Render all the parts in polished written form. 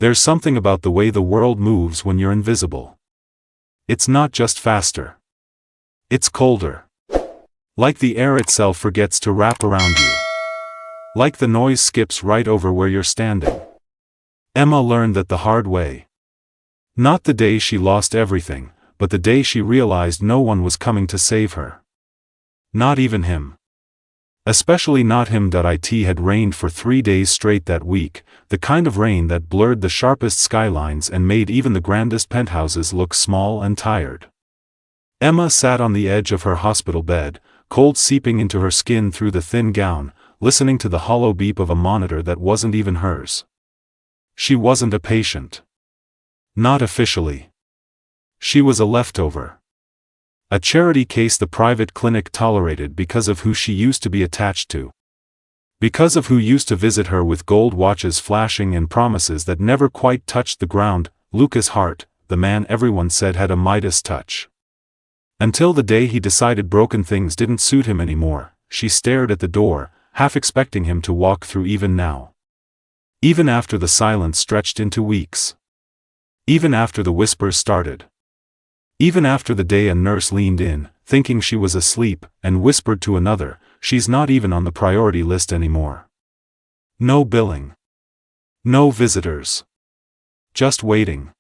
There's something about the way the world moves when you're invisible. It's not just faster. It's colder. Like the air itself forgets to wrap around you. Like the noise skips right over where you're standing. Emma learned that the hard way. Not the day she lost everything, but the day she realized no one was coming to save her. Not even him. Especially not him. It had rained for 3 days straight that week, the kind of rain that blurred the sharpest skylines and made even the grandest penthouses look small and tired. Emma sat on the edge of her hospital bed, cold seeping into her skin through the thin gown, listening to the hollow beep of a monitor that wasn't even hers. She wasn't a patient. Not officially. She was a leftover. A charity case the private clinic tolerated because of who she used to be attached to. Because of who used to visit her with gold watches flashing and promises that never quite touched the ground. Lucas Hart, the man everyone said had a Midas touch. Until the day he decided broken things didn't suit him anymore, she stared at the door, half expecting him to walk through even now. Even after the silence stretched into weeks. Even after the whispers started. Even after the day a nurse leaned in, thinking she was asleep, and whispered to another, "She's not even on the priority list anymore." No billing. No visitors. Just waiting.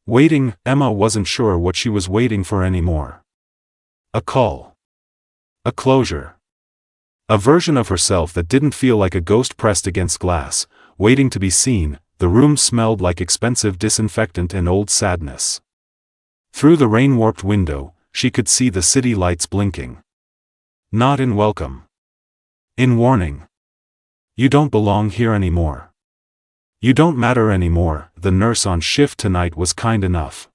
Waiting. Emma wasn't sure what she was waiting for anymore. A call. A closure. A version of herself that didn't feel like a ghost pressed against glass, waiting to be seen. The room smelled like expensive disinfectant and old sadness. Through the rain-warped window, she could see the city lights blinking. Not in welcome. In warning. You don't belong here anymore. You don't matter anymore. The nurse on shift tonight was kind enough.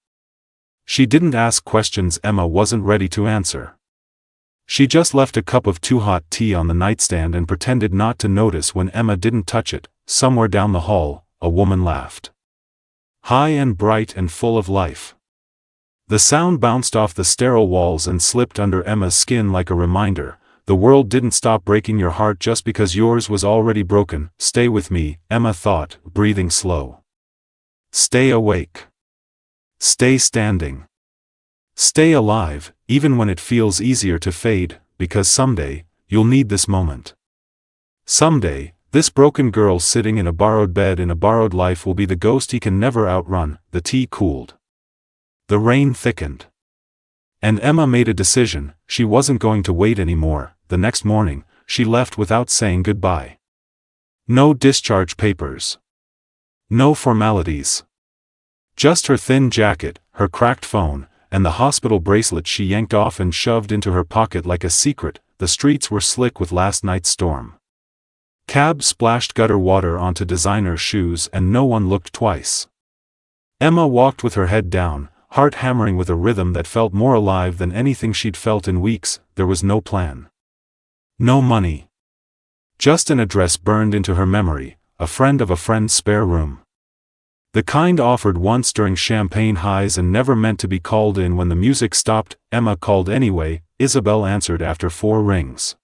She didn't ask questions Emma wasn't ready to answer. She just left a cup of too-hot tea on the nightstand and pretended not to notice when Emma didn't touch it. Somewhere down the hall, a woman laughed. High and bright and full of life. The sound bounced off the sterile walls and slipped under Emma's skin like a reminder. The world didn't stop breaking your heart just because yours was already broken. Stay with me, Emma thought, breathing slow. Stay awake. Stay standing. Stay alive, even when it feels easier to fade, because someday, you'll need this moment. Someday, this broken girl sitting in a borrowed bed in a borrowed life will be the ghost he can never outrun. The tea cooled. The rain thickened. And Emma made a decision. She wasn't going to wait anymore. The next morning, she left without saying goodbye. No discharge papers. No formalities. Just her thin jacket, her cracked phone, and the hospital bracelet she yanked off and shoved into her pocket like a secret. The streets were slick with last night's storm. Cabs splashed gutter water onto designer shoes and no one looked twice. Emma walked with her head down, heart hammering with a rhythm that felt more alive than anything she'd felt in weeks. There was no plan. No money. Just an address burned into her memory, a friend of a friend's spare room. The kind offered once during champagne highs and never meant to be called in when the music stopped. Emma called anyway. Isabel answered after 4 rings.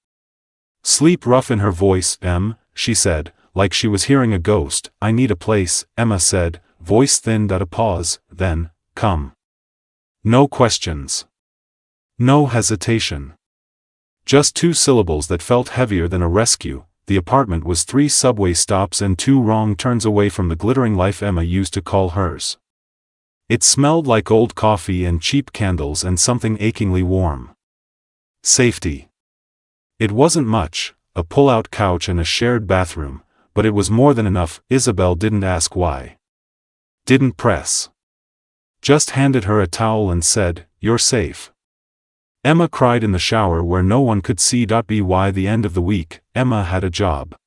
Sleep rough in her voice. She said, like she was hearing a ghost. I need a place, Emma said, voice thinned at a pause. Then, come. No questions. No hesitation. Just 2 syllables that felt heavier than a rescue. The apartment was 3 subway stops and 2 wrong turns away from the glittering life Emma used to call hers. It smelled like old coffee and cheap candles and something achingly warm. Safety. It wasn't much, a pull-out couch and a shared bathroom, but it was more than enough. Isabel didn't ask why. Didn't press. Just handed her a towel and said, "You're safe." Emma cried in the shower where no one could see. By the end of the week, Emma had a job.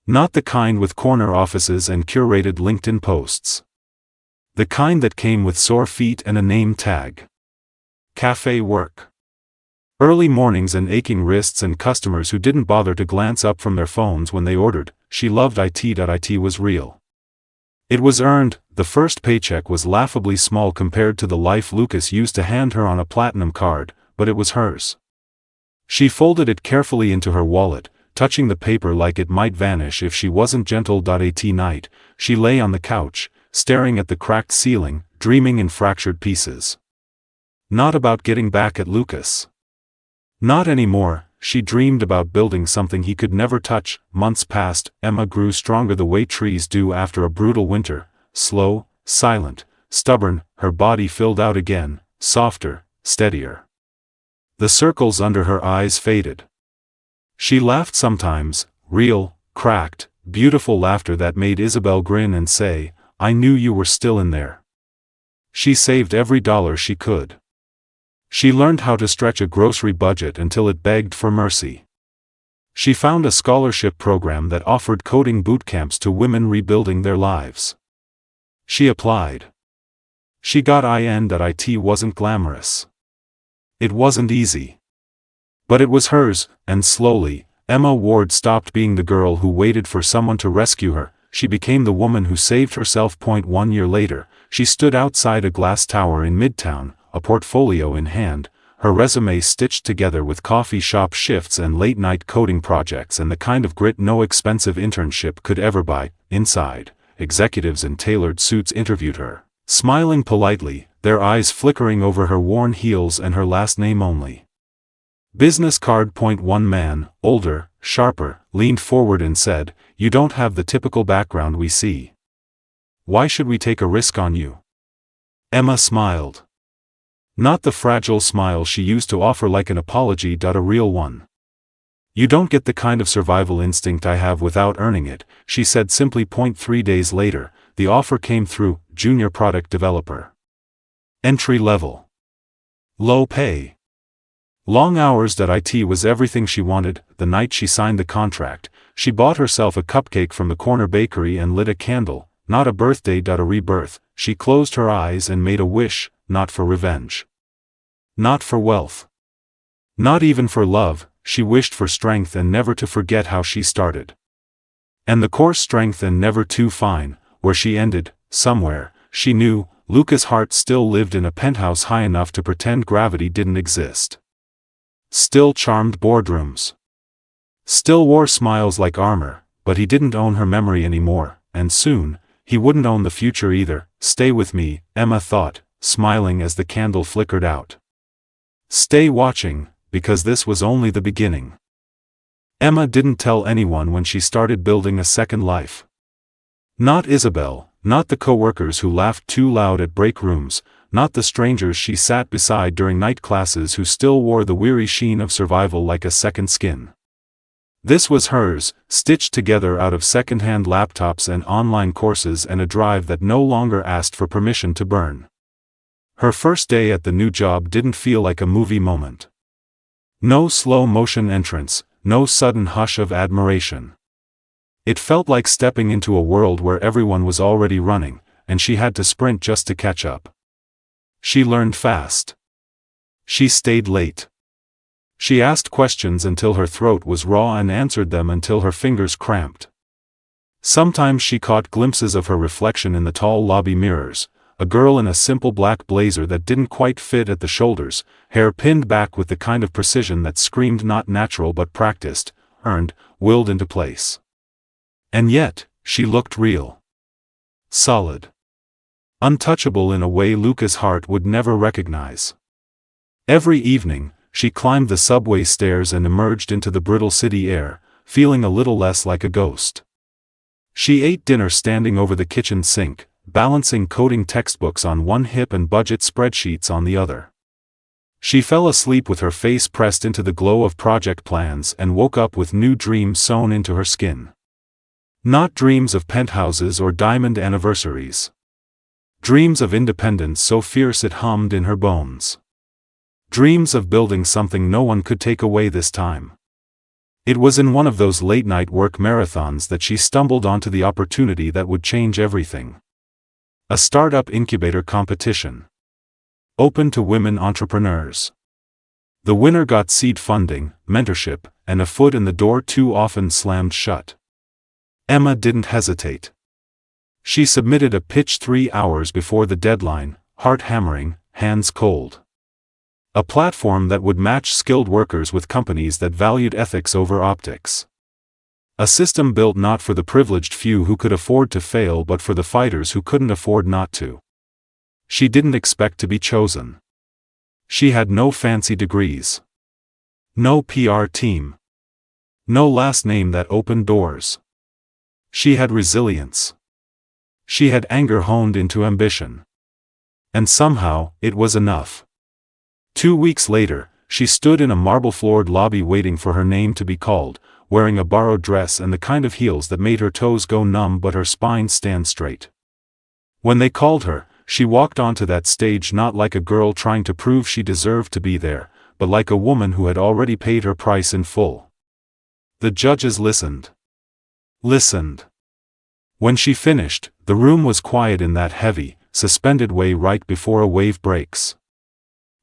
Not the kind with corner offices and curated LinkedIn posts. The kind that came with sore feet and a name tag. Cafe work. Early mornings and aching wrists and customers who didn't bother to glance up from their phones when they ordered. She loved it. It was real. It was earned. The first paycheck was laughably small compared to the life Lucas used to hand her on a platinum card, but it was hers. She folded it carefully into her wallet, touching the paper like it might vanish if she wasn't gentle. At night, she lay on the couch, staring at the cracked ceiling, dreaming in fractured pieces. Not about getting back at Lucas. Not anymore. She dreamed about building something he could never touch. Months passed. Emma grew stronger the way trees do after a brutal winter, slow, silent, stubborn. Her body filled out again, softer, steadier. The circles under her eyes faded. She laughed sometimes, real, cracked, beautiful laughter that made Isabel grin and say, "I knew you were still in there." She saved every dollar she could. She learned how to stretch a grocery budget until it begged for mercy. She found a scholarship program that offered coding boot camps to women rebuilding their lives. She applied. She got in. It wasn't glamorous. It wasn't easy. But it was hers, and slowly, Emma Ward stopped being the girl who waited for someone to rescue her. She became the woman who saved herself. 1 year later, she stood outside a glass tower in Midtown, a portfolio in hand, her resume stitched together with coffee shop shifts and late-night coding projects and the kind of grit no expensive internship could ever buy. Inside, executives in tailored suits interviewed her, smiling politely, their eyes flickering over her worn heels and her last name only. Business card. 1 man, older, sharper, leaned forward and said, "You don't have the typical background we see. Why should we take a risk on you?" Emma smiled. Not the fragile smile she used to offer like an apology. A real one. "You don't get the kind of survival instinct I have without earning it," she said simply. 3 days later, the offer came through, junior product developer. Entry level. Low pay. Long hours. It was everything she wanted. The night she signed the contract, she bought herself a cupcake from the corner bakery and lit a candle. Not a birthday. A rebirth. She closed her eyes and made a wish, not for revenge. Not for wealth. Not even for love. She wished for strength and never to forget how she started. And the coarse strength and never too fine, where she ended, somewhere, she knew, Lucas Hart still lived in a penthouse high enough to pretend gravity didn't exist. Still charmed boardrooms. Still wore smiles like armor, but he didn't own her memory anymore, and soon, he wouldn't own the future either. Stay with me, Emma thought, smiling as the candle flickered out. Stay watching, because this was only the beginning. Emma didn't tell anyone when she started building a second life. Not Isabel, not the co-workers who laughed too loud at break rooms, not the strangers she sat beside during night classes who still wore the weary sheen of survival like a second skin. This was hers, stitched together out of second-hand laptops and online courses and a drive that no longer asked for permission to burn. Her first day at the new job didn't feel like a movie moment. No slow-motion entrance, no sudden hush of admiration. It felt like stepping into a world where everyone was already running, and she had to sprint just to catch up. She learned fast. She stayed late. She asked questions until her throat was raw and answered them until her fingers cramped. Sometimes she caught glimpses of her reflection in the tall lobby mirrors, a girl in a simple black blazer that didn't quite fit at the shoulders, hair pinned back with the kind of precision that screamed not natural but practiced, earned, willed into place. And yet, she looked real. Solid. Untouchable in a way Lucas Hart would never recognize. Every evening, she climbed the subway stairs and emerged into the brittle city air, feeling a little less like a ghost. She ate dinner standing over the kitchen sink, balancing coding textbooks on one hip and budget spreadsheets on the other. She fell asleep with her face pressed into the glow of project plans and woke up with new dreams sewn into her skin. Not dreams of penthouses or diamond anniversaries. Dreams of independence so fierce it hummed in her bones. Dreams of building something no one could take away this time. It was in one of those late-night work marathons that she stumbled onto the opportunity that would change everything. A startup incubator competition. Open to women entrepreneurs. The winner got seed funding, mentorship, and a foot in the door too often slammed shut. Emma didn't hesitate. She submitted a pitch 3 hours before the deadline, heart hammering, hands cold. A platform that would match skilled workers with companies that valued ethics over optics. A system built not for the privileged few who could afford to fail but for the fighters who couldn't afford not to. She didn't expect to be chosen. She had no fancy degrees. No PR team. No last name that opened doors. She had resilience. She had anger honed into ambition. And somehow, it was enough. 2 weeks later, she stood in a marble-floored lobby waiting for her name to be called, wearing a borrowed dress and the kind of heels that made her toes go numb but her spine stand straight. When they called her, she walked onto that stage not like a girl trying to prove she deserved to be there, but like a woman who had already paid her price in full. The judges listened. Listened. When she finished, the room was quiet in that heavy, suspended way right before a wave breaks.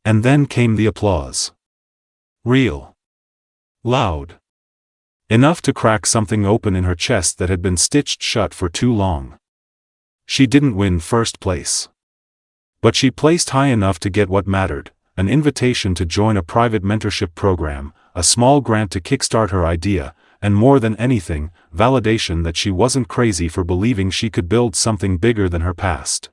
And then came the applause. Real. Loud. Enough to crack something open in her chest that had been stitched shut for too long. She didn't win first place. But she placed high enough to get what mattered, an invitation to join a private mentorship program, a small grant to kickstart her idea, and more than anything, validation that she wasn't crazy for believing she could build something bigger than her past.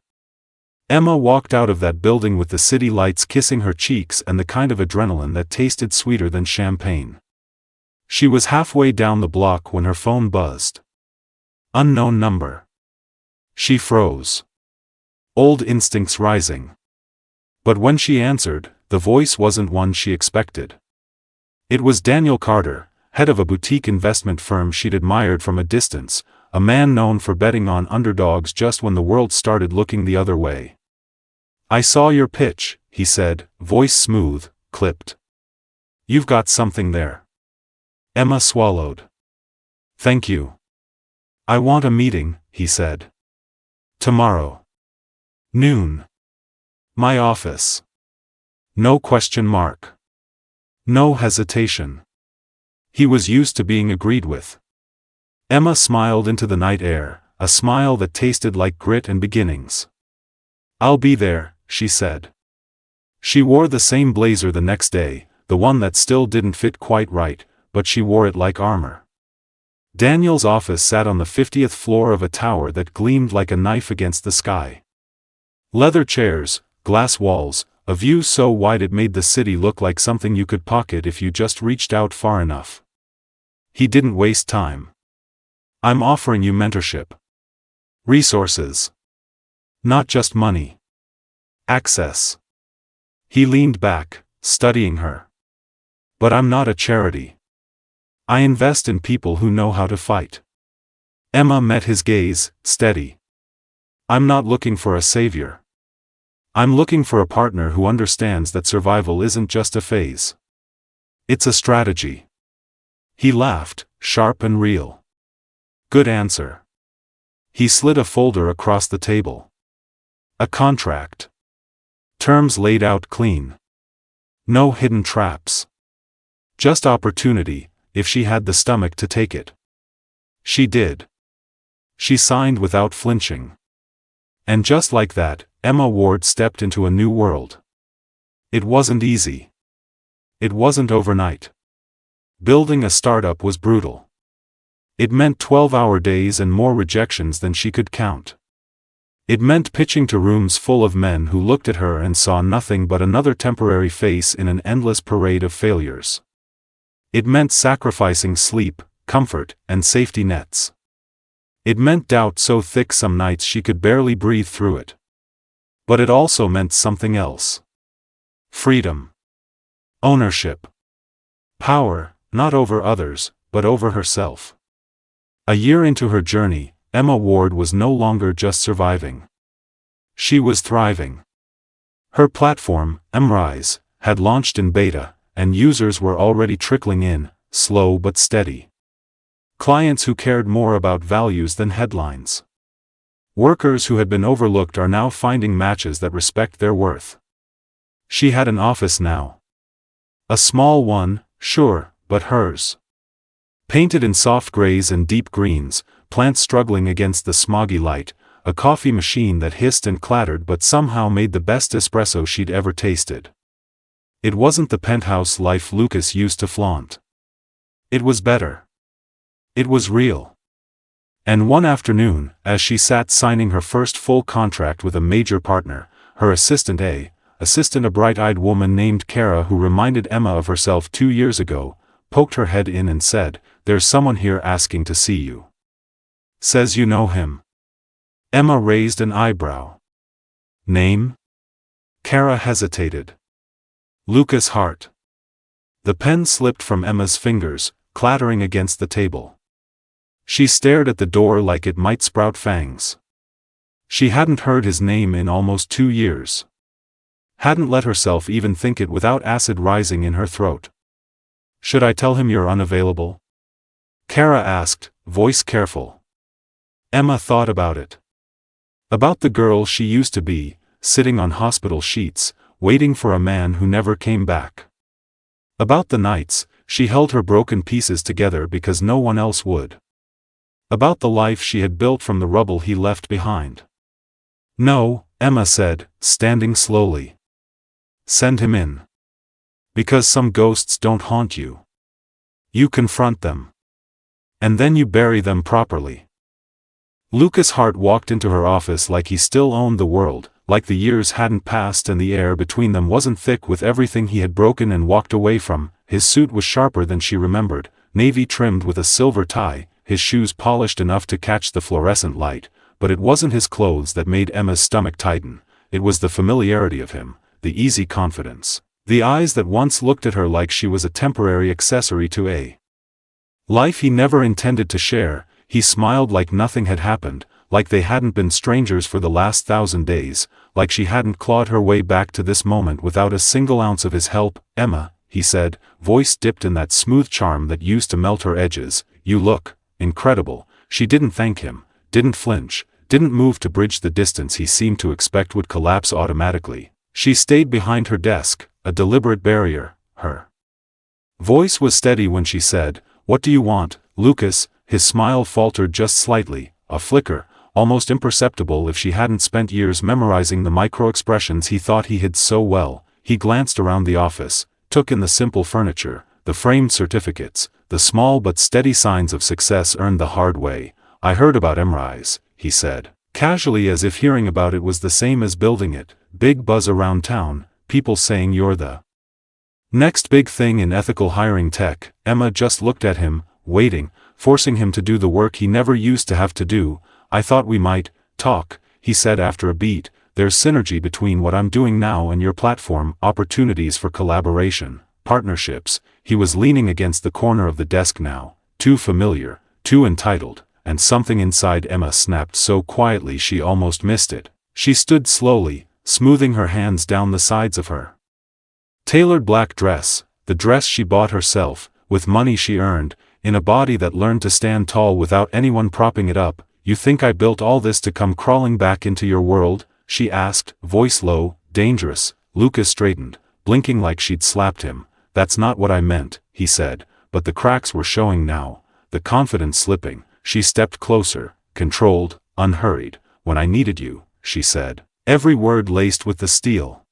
Emma walked out of that building with the city lights kissing her cheeks and the kind of adrenaline that tasted sweeter than champagne. She was halfway down the block when her phone buzzed. Unknown number. She froze. Old instincts rising. But when she answered, the voice wasn't one she expected. It was Daniel Carter, head of a boutique investment firm she'd admired from a distance, a man known for betting on underdogs just when the world started looking the other way. "I saw your pitch," he said, voice smooth, clipped. "You've got something there." Emma swallowed. "Thank you." "I want a meeting," he said. "Tomorrow. Noon. My office." No question mark. No hesitation. He was used to being agreed with. Emma smiled into the night air, a smile that tasted like grit and beginnings. "I'll be there," she said. She wore the same blazer the next day, the one that still didn't fit quite right, but she wore it like armor. Daniel's office sat on the 50th floor of a tower that gleamed like a knife against the sky. Leather chairs, glass walls, a view so wide it made the city look like something you could pocket if you just reached out far enough. He didn't waste time. "I'm offering you mentorship. Resources. Not just money. Access." He leaned back, studying her. "But I'm not a charity. I invest in people who know how to fight." Emma met his gaze, steady. "I'm not looking for a savior. I'm looking for a partner who understands that survival isn't just a phase. It's a strategy." He laughed, sharp and real. "Good answer." He slid a folder across the table. A contract. Terms laid out clean. No hidden traps. Just opportunity, if she had the stomach to take it. She did. She signed without flinching. And just like that, Emma Ward stepped into a new world. It wasn't easy. It wasn't overnight. Building a startup was brutal. It meant 12-hour days and more rejections than she could count. It meant pitching to rooms full of men who looked at her and saw nothing but another temporary face in an endless parade of failures. It meant sacrificing sleep, comfort, and safety nets. It meant doubt so thick some nights she could barely breathe through it. But it also meant something else. Freedom. Ownership. Power, not over others, but over herself. A year into her journey, Emma Ward was no longer just surviving. She was thriving. Her platform, EmRise, had launched in beta, and users were already trickling in, slow but steady. Clients who cared more about values than headlines. Workers who had been overlooked are now finding matches that respect their worth. She had an office now. A small one, sure, but hers. Painted in soft grays and deep greens, plants struggling against the smoggy light, a coffee machine that hissed and clattered but somehow made the best espresso she'd ever tasted. It wasn't the penthouse life Lucas used to flaunt. It was better. It was real. And one afternoon, as she sat signing her first full contract with a major partner, her assistant a bright-eyed woman named Kara who reminded Emma of herself 2 years ago, poked her head in and said, "There's someone here asking to see you. Says you know him." Emma raised an eyebrow. "Name?" Kara hesitated. "Lucas Hart." The pen slipped from Emma's fingers, clattering against the table. She stared at the door like it might sprout fangs. She hadn't heard his name in almost 2 years. Hadn't let herself even think it without acid rising in her throat. "Should I tell him you're unavailable?" Kara asked, voice careful. Emma thought about it. About the girl she used to be, sitting on hospital sheets, waiting for a man who never came back. About the nights she held her broken pieces together because no one else would. About the life she had built from the rubble he left behind. "No," Emma said, standing slowly. "Send him in. Because some ghosts don't haunt you. You confront them. And then you bury them properly." Lucas Hart walked into her office like he still owned the world, like the years hadn't passed and the air between them wasn't thick with everything he had broken and walked away from. His suit was sharper than she remembered, navy trimmed with a silver tie, his shoes polished enough to catch the fluorescent light, but it wasn't his clothes that made Emma's stomach tighten, it was the familiarity of him, the easy confidence, the eyes that once looked at her like she was a temporary accessory to a life he never intended to share. He smiled like nothing had happened, like they hadn't been strangers for the last 1,000 days, like she hadn't clawed her way back to this moment without a single ounce of his help. "Emma," he said, voice dipped in that smooth charm that used to melt her edges, "you look incredible." She didn't thank him, didn't flinch, didn't move to bridge the distance he seemed to expect would collapse automatically. She stayed behind her desk, a deliberate barrier. Her voice was steady when she said, "What do you want, Lucas?" His smile faltered just slightly, a flicker, almost imperceptible if she hadn't spent years memorizing the micro-expressions he thought he hid so well. He glanced around the office, took in the simple furniture, the framed certificates, the small but steady signs of success earned the hard way. "I heard about EmRise," he said, casually as if hearing about it was the same as building it. "Big buzz around town, people saying you're the next big thing in ethical hiring tech." Emma just looked at him, waiting, forcing him to do the work he never used to have to do. "I thought we might talk," he said after a beat. "There's synergy between what I'm doing now and your platform, opportunities for collaboration, partnerships." He was leaning against the corner of the desk now, too familiar, too entitled, and something inside Emma snapped so quietly she almost missed it. She stood slowly, smoothing her hands down the sides of her tailored black dress, the dress she bought herself, with money she earned, in a body that learned to stand tall without anyone propping it up. "You think I built all this to come crawling back into your world?" she asked, voice low, dangerous. Lucas straightened, blinking like she'd slapped him. "That's not what I meant," he said, but the cracks were showing now, the confidence slipping. She stepped closer, controlled, unhurried. "When I needed you," she said, every word laced with the steel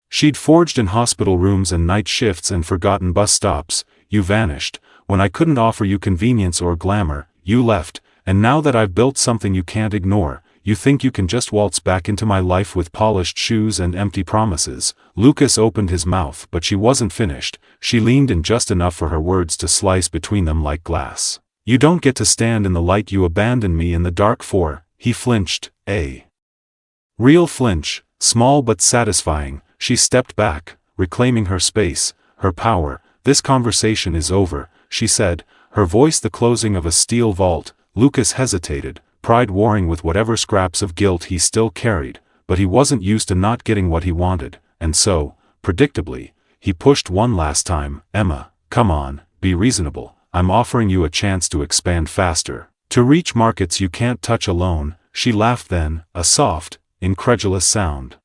she'd forged in hospital rooms and night shifts and forgotten bus stops, "you vanished. When I couldn't offer you convenience or glamour, you left, and now that I've built something you can't ignore, you think you can just waltz back into my life with polished shoes and empty promises." Lucas opened his mouth but she wasn't finished. She leaned in just enough for her words to slice between them like glass. "You don't get to stand in the light you abandoned me in the dark for." He flinched, a real flinch, small but satisfying. She stepped back, reclaiming her space, her power. "This conversation is over," she said, her voice the closing of a steel vault. Lucas hesitated, pride warring with whatever scraps of guilt he still carried, but he wasn't used to not getting what he wanted, and so, predictably, he pushed one last time. "Emma, come on, be reasonable. I'm offering you a chance to expand faster, to reach markets you can't touch alone." She laughed then, a soft, incredulous sound.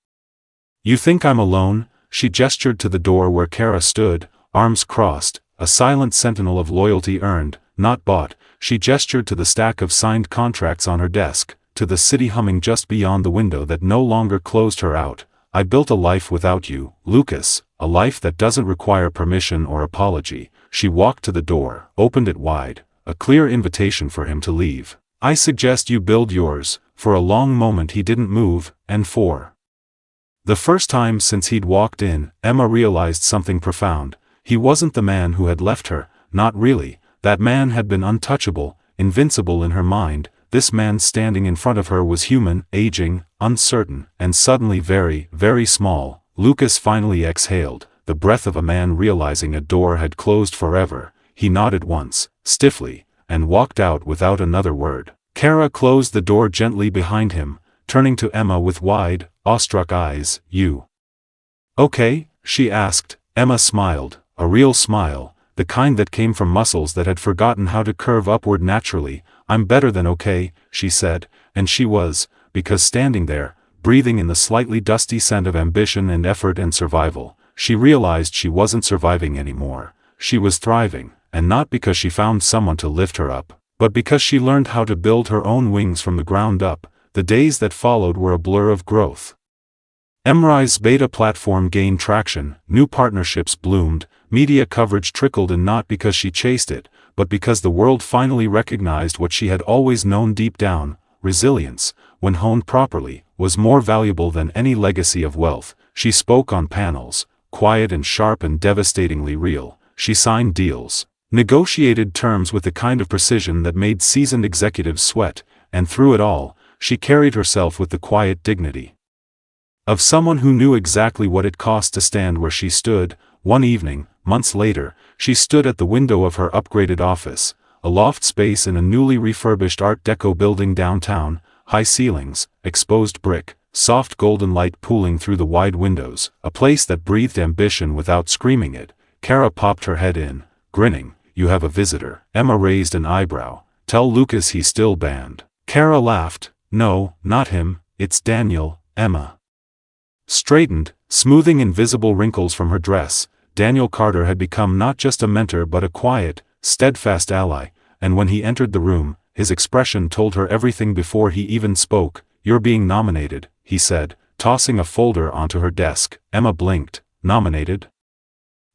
"You think I'm alone?" She gestured to the door where Kara stood, arms crossed, a silent sentinel of loyalty earned, not bought. She gestured to the stack of signed contracts on her desk, to the city humming just beyond the window that no longer closed her out. "I built a life without you, Lucas, a life that doesn't require permission or apology." She walked to the door, opened it wide, a clear invitation for him to leave. "I suggest you build yours." For a long moment he didn't move, and for the first time since he'd walked in, Emma realized something profound. He wasn't the man who had left her, not really. That man had been untouchable, invincible in her mind. This man standing in front of her was human, aging, uncertain, and suddenly very, very small. Lucas finally exhaled, the breath of a man realizing a door had closed forever. He nodded once, stiffly, and walked out without another word. Kara closed the door gently behind him, turning to Emma with wide, awestruck eyes. "You okay?" she asked. Emma smiled, a real smile, the kind that came from muscles that had forgotten how to curve upward naturally. "I'm better than okay," she said, and she was, because standing there, breathing in the slightly dusty scent of ambition and effort and survival, she realized she wasn't surviving anymore. She was thriving, and not because she found someone to lift her up, but because she learned how to build her own wings from the ground up. The days that followed were a blur of growth. EmRise's beta platform gained traction, new partnerships bloomed, media coverage trickled in, not because she chased it, but because the world finally recognized what she had always known deep down: resilience, when honed properly, was more valuable than any legacy of wealth. She spoke on panels, quiet and sharp and devastatingly real. She signed deals, negotiated terms with the kind of precision that made seasoned executives sweat, and through it all, she carried herself with the quiet dignity of someone who knew exactly what it cost to stand where she stood. One evening, months later, she stood at the window of her upgraded office, a loft space in a newly refurbished Art Deco building downtown, high ceilings, exposed brick, soft golden light pooling through the wide windows, a place that breathed ambition without screaming it. Kara popped her head in, grinning. "You have a visitor." Emma raised an eyebrow. "Tell Lucas he's still banned." Kara laughed. "No, not him, it's Daniel." Emma straightened, smoothing invisible wrinkles from her dress. Daniel Carter had become not just a mentor but a quiet, steadfast ally, and when he entered the room, his expression told her everything before he even spoke. "You're being nominated," he said, tossing a folder onto her desk. Emma blinked. "Nominated?"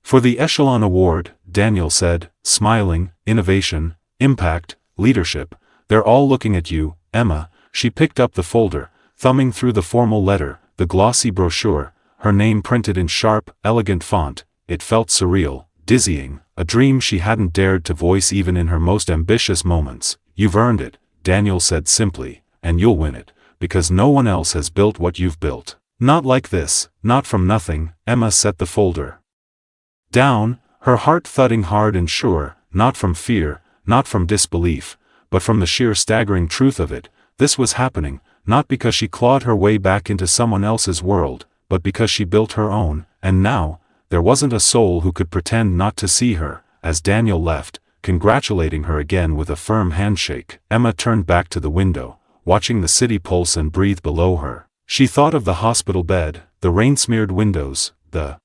"For the Echelon Award," Daniel said, smiling. "Innovation, impact, leadership. They're all looking at you, Emma." She picked up the folder, thumbing through the formal letter, the glossy brochure, her name printed in sharp, elegant font. It felt surreal, dizzying, a dream she hadn't dared to voice even in her most ambitious moments. "You've earned it," Daniel said simply, "and you'll win it, because no one else has built what you've built. Not like this, not from nothing." Emma set the folder down, her heart thudding hard and sure, not from fear, not from disbelief, but from the sheer staggering truth of it. This was happening, not because she clawed her way back into someone else's world, but because she built her own, and now, there wasn't a soul who could pretend not to see her. As Daniel left, congratulating her again with a firm handshake, Emma turned back to the window, watching the city pulse and breathe below her. She thought of the hospital bed, the rain-smeared windows, the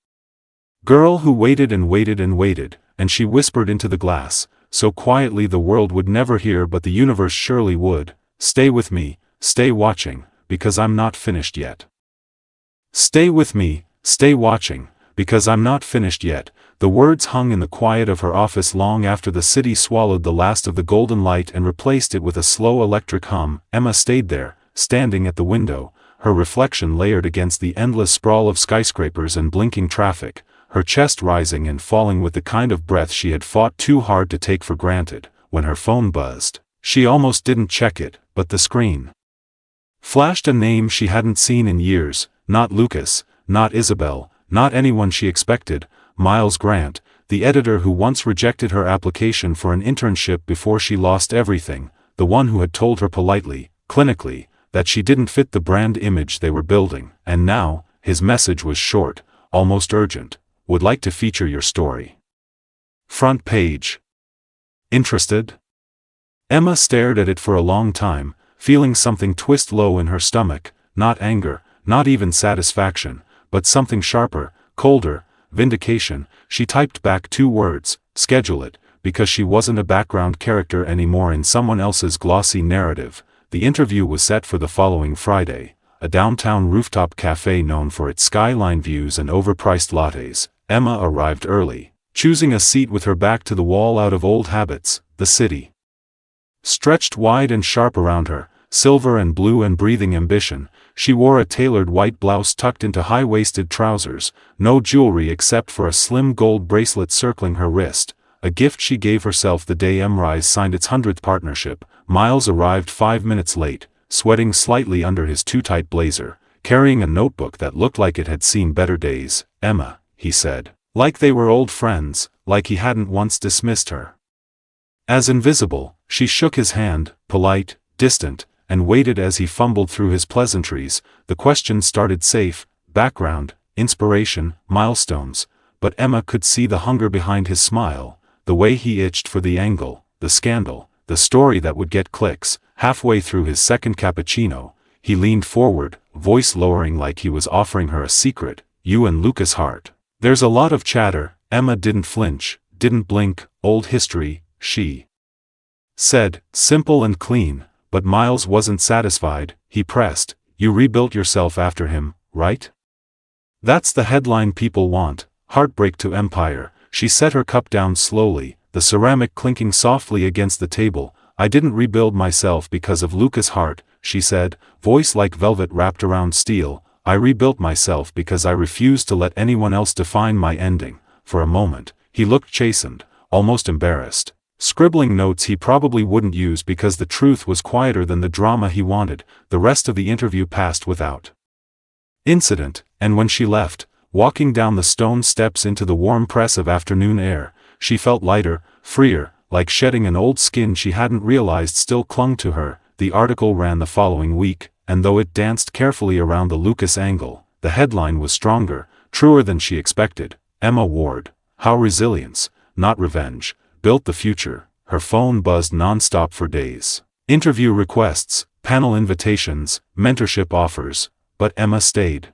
girl who waited and waited and waited, and she whispered into the glass, so quietly the world would never hear but the universe surely would, "Stay with me, stay watching, because I'm not finished yet. Stay with me, stay watching, because I'm not finished yet." The words hung in the quiet of her office long after the city swallowed the last of the golden light and replaced it with a slow electric hum. Emma stayed there, standing at the window, her reflection layered against the endless sprawl of skyscrapers and blinking traffic, her chest rising and falling with the kind of breath she had fought too hard to take for granted. When her phone buzzed, she almost didn't check it, but the screen flashed a name she hadn't seen in years. Not Lucas, not Isabel, not anyone she expected. Miles Grant, the editor who once rejected her application for an internship before she lost everything, the one who had told her politely, clinically, that she didn't fit the brand image they were building. And now, his message was short, almost urgent. "Would like to feature your story. Front page. Interested?" Emma stared at it for a long time, feeling something twist low in her stomach, not anger, not even satisfaction, but something sharper, colder, vindication. She typed back 2 words, "Schedule it," because she wasn't a background character anymore in someone else's glossy narrative. The interview was set for the following Friday, a downtown rooftop cafe known for its skyline views and overpriced lattes. Emma arrived early, choosing a seat with her back to the wall out of old habits. The city stretched wide and sharp around her, silver and blue and breathing ambition. She wore a tailored white blouse tucked into high-waisted trousers, no jewelry except for a slim gold bracelet circling her wrist, a gift she gave herself the day EmRise signed its 100th partnership. Miles arrived 5 minutes late, sweating slightly under his too-tight blazer, carrying a notebook that looked like it had seen better days. "Emma," he said. Like they were old friends, like he hadn't once dismissed her. As invisible, she shook his hand, polite, distant, and waited as he fumbled through his pleasantries. The questions started: safe, background, inspiration, milestones, but Emma could see the hunger behind his smile, the way he itched for the angle, the scandal, the story that would get clicks. Halfway through his second cappuccino, he leaned forward, voice lowering like he was offering her a secret. "You and Lucas Hart. There's a lot of chatter." Emma didn't flinch, didn't blink. "Old history," she said, simple and clean. But Miles wasn't satisfied. He pressed, "You rebuilt yourself after him, right? That's the headline people want. Heartbreak to empire." She set her cup down slowly, the ceramic clinking softly against the table. "I didn't rebuild myself because of Lucas Hart," she said, voice like velvet wrapped around steel. "I rebuilt myself because I refused to let anyone else define my ending." For a moment, he looked chastened, almost embarrassed. Scribbling notes he probably wouldn't use because the truth was quieter than the drama he wanted. The rest of the interview passed without incident, and when she left, walking down the stone steps into the warm press of afternoon air, she felt lighter, freer, like shedding an old skin she hadn't realized still clung to her. The article ran the following week, and though it danced carefully around the Lucas angle, the headline was stronger, truer than she expected. "Emma Ward, how resilience, not revenge, built the future." Her phone buzzed non-stop for days. Interview requests, panel invitations, mentorship offers, but Emma stayed.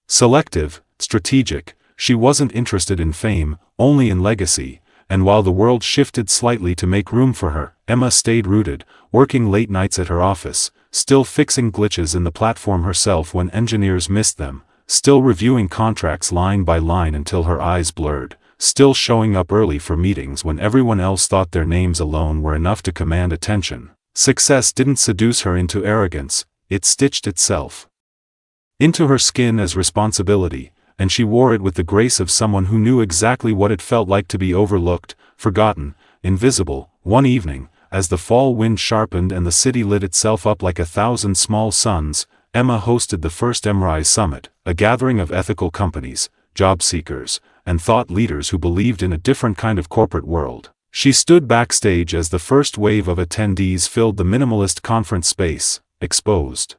Selective, strategic. She wasn't interested in fame, only in legacy, and while the world shifted slightly to make room for her, Emma stayed rooted, working late nights at her office, still fixing glitches in the platform herself when engineers missed them, still reviewing contracts line by line until her eyes blurred, still showing up early for meetings when everyone else thought their names alone were enough to command attention. Success didn't seduce her into arrogance, it stitched itself into her skin as responsibility, and she wore it with the grace of someone who knew exactly what it felt like to be overlooked, forgotten, invisible. One evening, as the fall wind sharpened and the city lit itself up like 1,000 small suns, Emma hosted the first EmRise Summit, a gathering of ethical companies, job seekers, and thought leaders who believed in a different kind of corporate world. She stood backstage as the first wave of attendees filled the minimalist conference space, exposed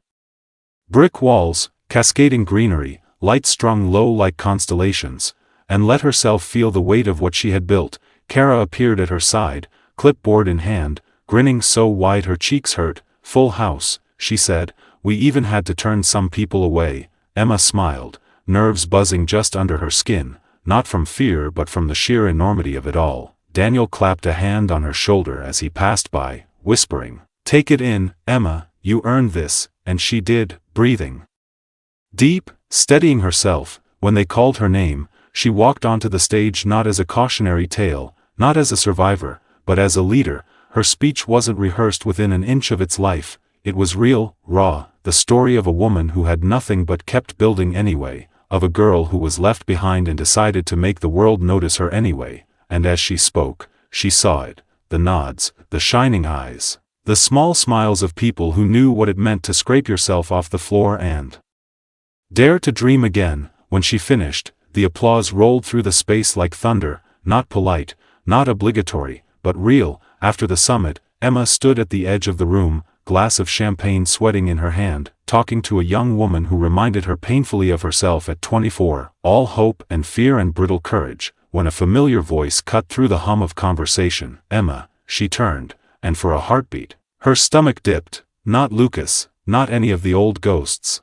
brick walls, cascading greenery, lights strung low like constellations, and let herself feel the weight of what she had built. Kara appeared at her side, clipboard in hand, grinning so wide her cheeks hurt. "Full house," she said. "We even had to turn some people away." Emma smiled, nerves buzzing just under her skin, not from fear but from the sheer enormity of it all. Daniel clapped a hand on her shoulder as he passed by, whispering, "Take it in, Emma, you earned this," and she did, breathing deep, steadying herself. When they called her name, she walked onto the stage not as a cautionary tale, not as a survivor, but as a leader. Her speech wasn't rehearsed within an inch of its life, it was real, raw, the story of a woman who had nothing but kept building anyway, of a girl who was left behind and decided to make the world notice her anyway. And as she spoke, she saw it, the nods, the shining eyes, the small smiles of people who knew what it meant to scrape yourself off the floor and dare to dream again. When she finished, the applause rolled through the space like thunder, not polite, not obligatory, but real. After the summit, Emma stood at the edge of the room, glass of champagne sweating in her hand, talking to a young woman who reminded her painfully of herself at 24, all hope and fear and brittle courage. When a familiar voice cut through the hum of conversation, "Emma," she turned, and for a heartbeat, her stomach dipped. Not Lucas, not any of the old ghosts,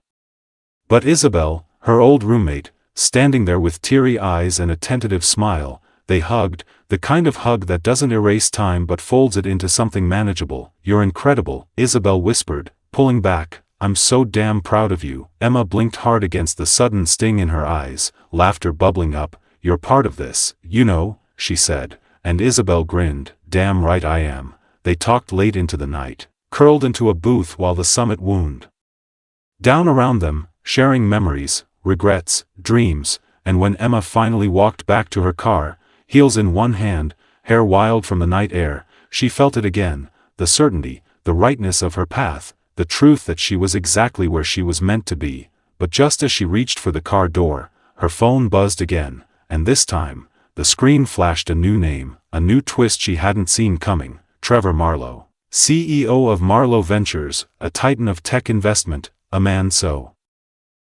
but Isabel, her old roommate, standing there with teary eyes and a tentative smile. They hugged, the kind of hug that doesn't erase time but folds it into something manageable. "You're incredible," Isabel whispered, pulling back. "I'm so damn proud of you." Emma blinked hard against the sudden sting in her eyes, laughter bubbling up. "You're part of this, you know," she said, and Isabel grinned. "Damn right I am. they talked late into the night, curled into a booth while the summit wound down around them, sharing memories, regrets, dreams, and when Emma finally walked back to her car, heels in one hand, hair wild from the night air, she felt it again, the certainty, the rightness of her path, the truth that she was exactly where she was meant to be. But just as she reached for the car door, her phone buzzed again, and this time, the screen flashed a new name, a new twist she hadn't seen coming: Trevor Marlowe, CEO of Marlowe Ventures, a titan of tech investment, a man so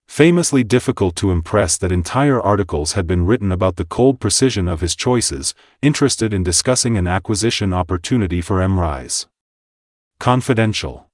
famously difficult to impress that entire articles had been written about the cold precision of his choices, interested in discussing an acquisition opportunity for EmRise. Confidential.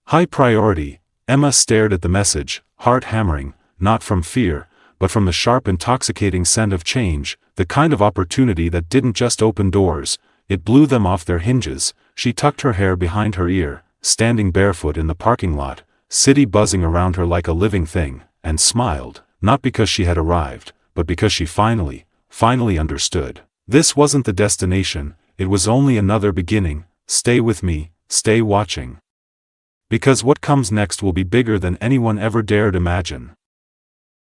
High priority. Emma stared at the message, heart hammering, not from fear, but from the sharp intoxicating scent of change, the kind of opportunity that didn't just open doors, it blew them off their hinges. She tucked her hair behind her ear, standing barefoot in the parking lot, city buzzing around her like a living thing, and smiled, not because she had arrived, but because she finally understood. This wasn't the destination, it was only another beginning. Stay with me, stay watching. Because what comes next will be bigger than anyone ever dared imagine.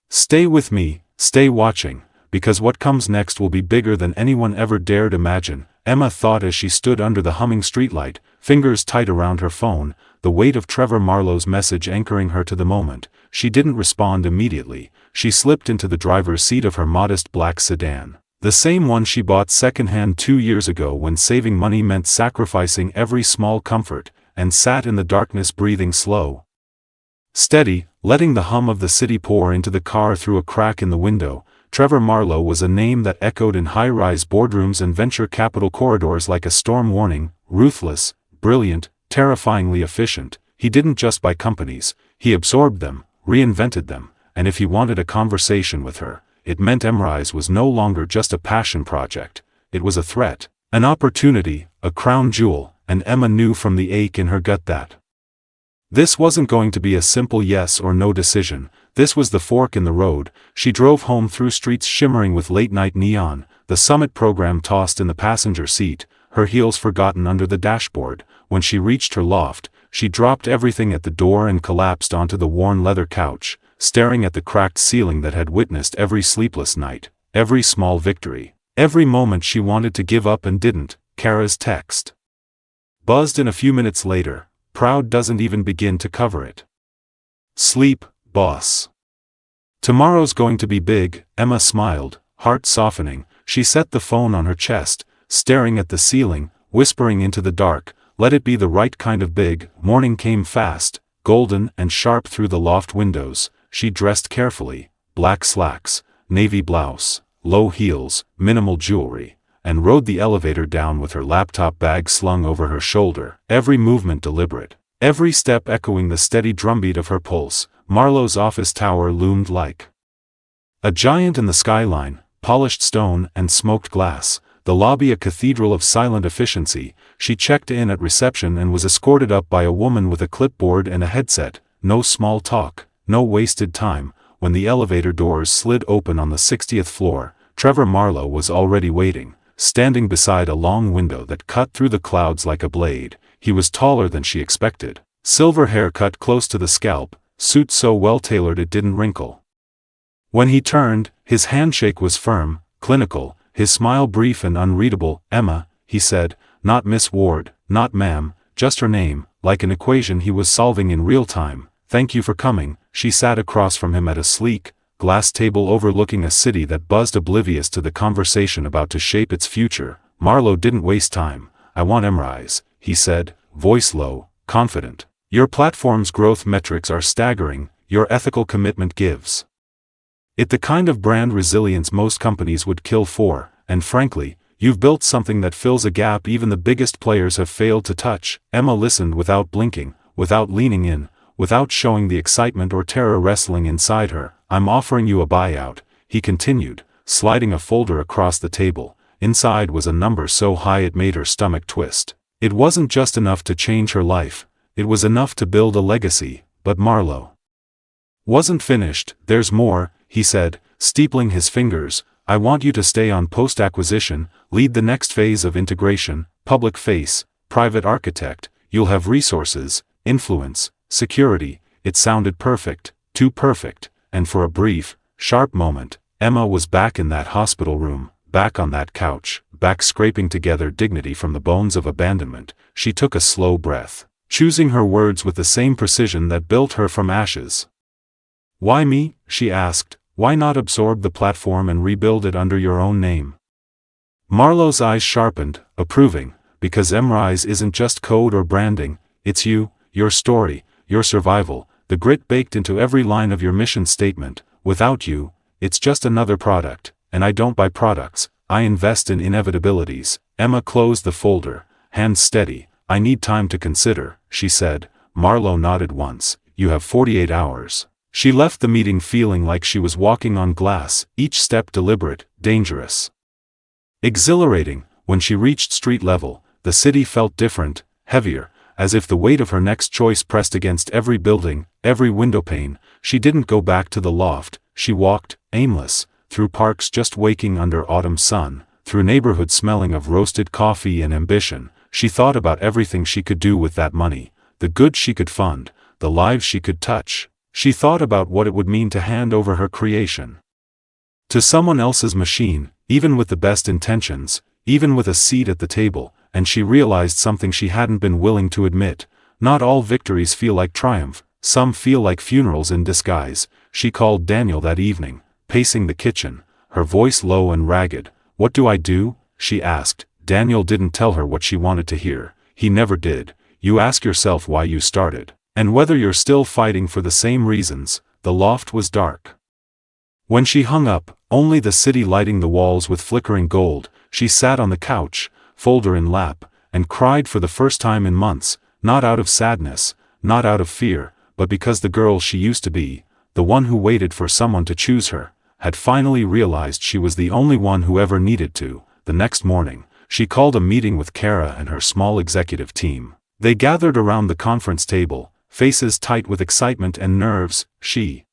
Stay with me, stay watching, because what comes next will be bigger than anyone ever dared imagine, Emma thought as she stood under the humming streetlight, fingers tight around her phone, the weight of Trevor Marlowe's message anchoring her to the moment. She didn't respond immediately. She slipped into the driver's seat of her modest black sedan, the same one she bought secondhand 2 years ago when saving money meant sacrificing every small comfort, and sat in the darkness breathing slow, steady, letting the hum of the city pour into the car through a crack in the window. Trevor Marlowe was a name that echoed in high-rise boardrooms and venture capital corridors like a storm warning: ruthless, brilliant, terrifyingly efficient. He didn't just buy companies, he absorbed them, reinvented them, and if he wanted a conversation with her, it meant EmRise was no longer just a passion project, it was a threat, an opportunity, a crown jewel, and Emma knew from the ache in her gut that this wasn't going to be a simple yes or no decision. This was the fork in the road. She drove home through streets shimmering with late-night neon, the summit program tossed in the passenger seat, her heels forgotten under the dashboard. When she reached her loft, she dropped everything at the door and collapsed onto the worn leather couch, staring at the cracked ceiling that had witnessed every sleepless night, every small victory, every moment she wanted to give up and didn't. Kara's text buzzed in a few minutes later. Proud doesn't even begin to cover it. Sleep, boss. Tomorrow's going to be big. Emma smiled, heart softening. She set the phone on her chest, staring at the ceiling, whispering into the dark, let it be the right kind of big. Morning came fast, golden and sharp through the loft windows. She dressed carefully, black slacks, navy blouse, low heels, minimal jewelry, and rode the elevator down with her laptop bag slung over her shoulder, every movement deliberate, every step echoing the steady drumbeat of her pulse. Marlowe's office tower loomed like a giant in the skyline, polished stone and smoked glass, the lobby a cathedral of silent efficiency. She checked in at reception and was escorted up by a woman with a clipboard and a headset. No small talk, no wasted time. When the elevator doors slid open on the 60th floor, Trevor Marlowe was already waiting, standing beside a long window that cut through the clouds like a blade. He was taller than she expected, silver hair cut close to the scalp, suit so well tailored it didn't wrinkle. When he turned, his handshake was firm, clinical, his smile brief and unreadable. Emma, he said, not Miss Ward, not ma'am, just her name, like an equation he was solving in real time. Thank you for coming. She sat across from him at a sleek, glass table overlooking a city that buzzed, oblivious to the conversation about to shape its future. Marlowe didn't waste time. I want EmRise, he said, voice low, confident. Your platform's growth metrics are staggering, your ethical commitment gives it the kind of brand resilience most companies would kill for, and frankly, you've built something that fills a gap even the biggest players have failed to touch. Emma listened without blinking, without leaning in, without showing the excitement or terror wrestling inside her. I'm offering you a buyout, he continued, sliding a folder across the table. Inside was a number so high it made her stomach twist. It wasn't just enough to change her life, it was enough to build a legacy. But Marlowe wasn't finished. There's more, he said, steepling his fingers. I want you to stay on post-acquisition, lead the next phase of integration, public face, private architect, you'll have resources, influence, security. It sounded perfect, too perfect, and for a brief, sharp moment, Emma was back in that hospital room, back on that couch, back scraping together dignity from the bones of abandonment. She took a slow breath, choosing her words with the same precision that built her from ashes. "Why me?" she asked. "Why not absorb the platform and rebuild it under your own name?" Marlowe's eyes sharpened, approving, because EmRise isn't just code or branding, it's you, your story, your survival, the grit baked into every line of your mission statement. Without you, it's just another product, and I don't buy products, I invest in inevitabilities. Emma closed the folder, hands steady. "I need time to consider," she said. Marlowe nodded once. "You have 48 hours. She left the meeting feeling like she was walking on glass, each step deliberate, dangerous. Exhilarating. When she reached street level, the city felt different, heavier, as if the weight of her next choice pressed against every building, every windowpane. She didn't go back to the loft. She walked, aimless, through parks just waking under autumn sun, through neighborhoods smelling of roasted coffee and ambition. She thought about everything she could do with that money, the good she could fund, the lives she could touch. She thought about what it would mean to hand over her creation to someone else's machine, even with the best intentions, even with a seat at the table, and she realized something she hadn't been willing to admit. Not all victories feel like triumph, some feel like funerals in disguise. She called Daniel that evening, pacing the kitchen, her voice low and ragged. "What do I do?" she asked. Daniel didn't tell her what she wanted to hear. He never did. "You ask yourself why you started, and whether you're still fighting for the same reasons." The loft was dark. When she hung up, only the city lighting the walls with flickering gold. She sat on the couch, folder in lap, and cried for the first time in months, not out of sadness, not out of fear, but because the girl she used to be, the one who waited for someone to choose her, had finally realized she was the only one who ever needed to. The next morning, she called a meeting with Kara and her small executive team. They gathered around the conference table, faces tight with excitement and nerves. She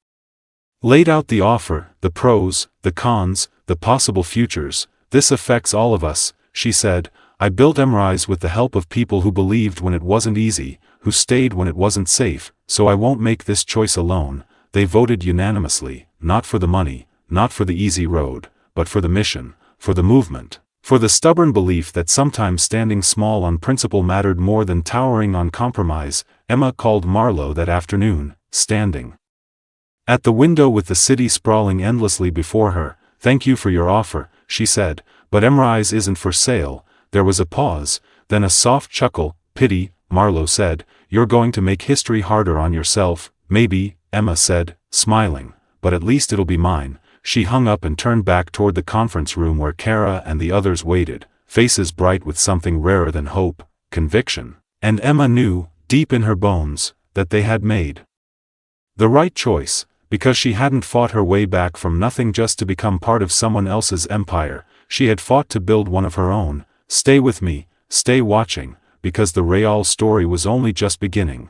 laid out the offer, the pros, the cons, the possible futures. "This affects all of us," she said. "I built EmRise with the help of people who believed when it wasn't easy, who stayed when it wasn't safe, so I won't make this choice alone." They voted unanimously, not for the money, not for the easy road, but for the mission, for the movement, for the stubborn belief that sometimes standing small on principle mattered more than towering on compromise. Emma called Marlowe that afternoon, standing at the window with the city sprawling endlessly before her. "Thank you for your offer," she said, "but EmRise isn't for sale." There was a pause, then a soft chuckle. "Pity," Marlowe said. "You're going to make history harder on yourself." "Maybe," Emma said, smiling, "but at least it'll be mine." She hung up and turned back toward the conference room where Kara and the others waited, faces bright with something rarer than hope, conviction. And Emma knew, deep in her bones, that they had made the right choice, because she hadn't fought her way back from nothing just to become part of someone else's empire. She had fought to build one of her own. Stay with me, stay watching, because the Betrayal story was only just beginning.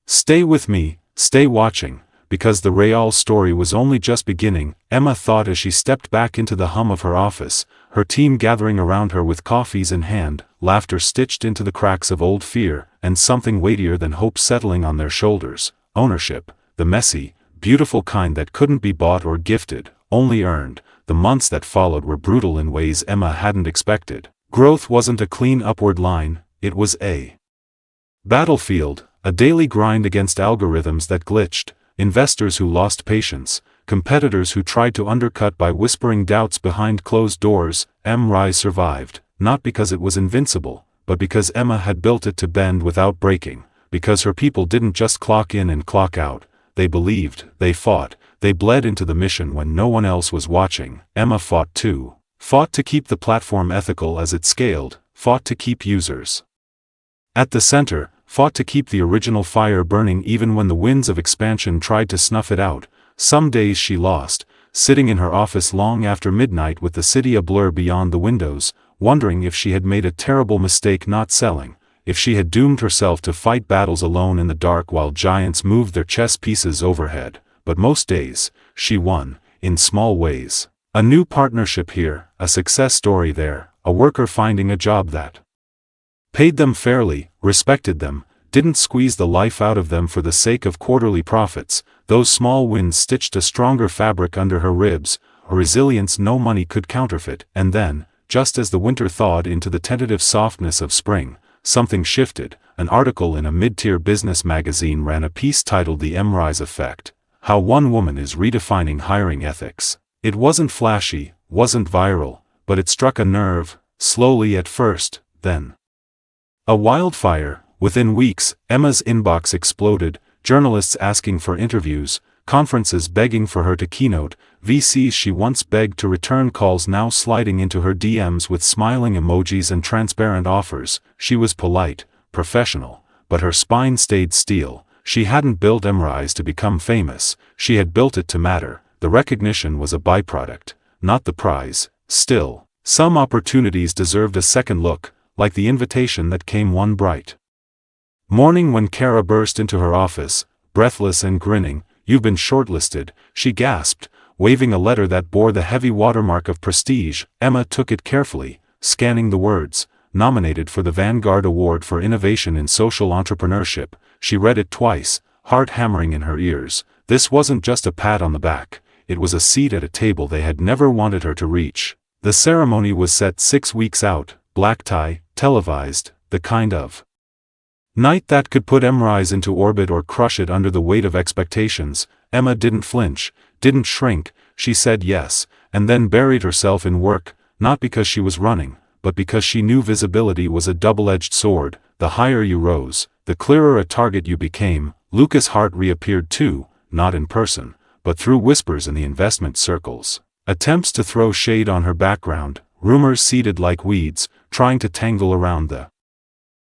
Stay with me, stay watching, because the Betrayal story was only just beginning. Emma thought as she stepped back into the hum of her office, her team gathering around her with coffees in hand, laughter stitched into the cracks of old fear, and something weightier than hope settling on their shoulders. Ownership, the messy, beautiful kind that couldn't be bought or gifted, only earned. The months that followed were brutal in ways Emma hadn't expected. Growth wasn't a clean upward line, it was a battlefield, a daily grind against algorithms that glitched, investors who lost patience, competitors who tried to undercut by whispering doubts behind closed doors. EmRise survived, not because it was invincible, but because Emma had built it to bend without breaking, because her people didn't just clock in and clock out. They believed, they fought, they bled into the mission when no one else was watching. Emma fought too. Fought to keep the platform ethical as it scaled, fought to keep users at the center, fought to keep the original fire burning even when the winds of expansion tried to snuff it out. Some days she lost, sitting in her office long after midnight with the city a blur beyond the windows, wondering if she had made a terrible mistake not selling, if she had doomed herself to fight battles alone in the dark while giants moved their chess pieces overhead. But most days, she won, in small ways. A new partnership here, a success story there, a worker finding a job that Paid them fairly, respected them, didn't squeeze the life out of them for the sake of quarterly profits. Those small wins stitched a stronger fabric under her ribs, a resilience no money could counterfeit. And then, just as the winter thawed into the tentative softness of spring, something shifted. An article in a mid-tier business magazine ran a piece titled "The EmRise Effect: How One Woman is Redefining Hiring Ethics." It wasn't flashy, wasn't viral, but it struck a nerve, slowly at first, then a wildfire. Within weeks, Emma's inbox exploded, journalists asking for interviews, conferences begging for her to keynote, VCs she once begged to return calls now sliding into her DMs with smiling emojis and transparent offers. She was polite, professional, but her spine stayed steel. She hadn't built EmRise to become famous, she had built it to matter. The recognition was a byproduct, not the prize. Still, some opportunities deserved a second look, like the invitation that came one bright morning when Kara burst into her office, breathless and grinning. "You've been shortlisted," she gasped, waving a letter that bore the heavy watermark of prestige. Emma took it carefully, scanning the words, "Nominated for the Vanguard Award for Innovation in Social Entrepreneurship." She read it twice, heart hammering in her ears. This wasn't just a pat on the back, it was a seat at a table they had never wanted her to reach. The ceremony was set 6 weeks out, black tie, televised, the kind of night that could put EmRise into orbit or crush it under the weight of expectations. Emma didn't flinch, didn't shrink. She said yes, and then buried herself in work, not because she was running, but because she knew visibility was a double-edged sword. The higher you rose, the clearer a target you became. Hart reappeared too, not in person, but through whispers in the investment circles. Attempts to throw shade on her background, rumors seeded like weeds, trying to tangle around the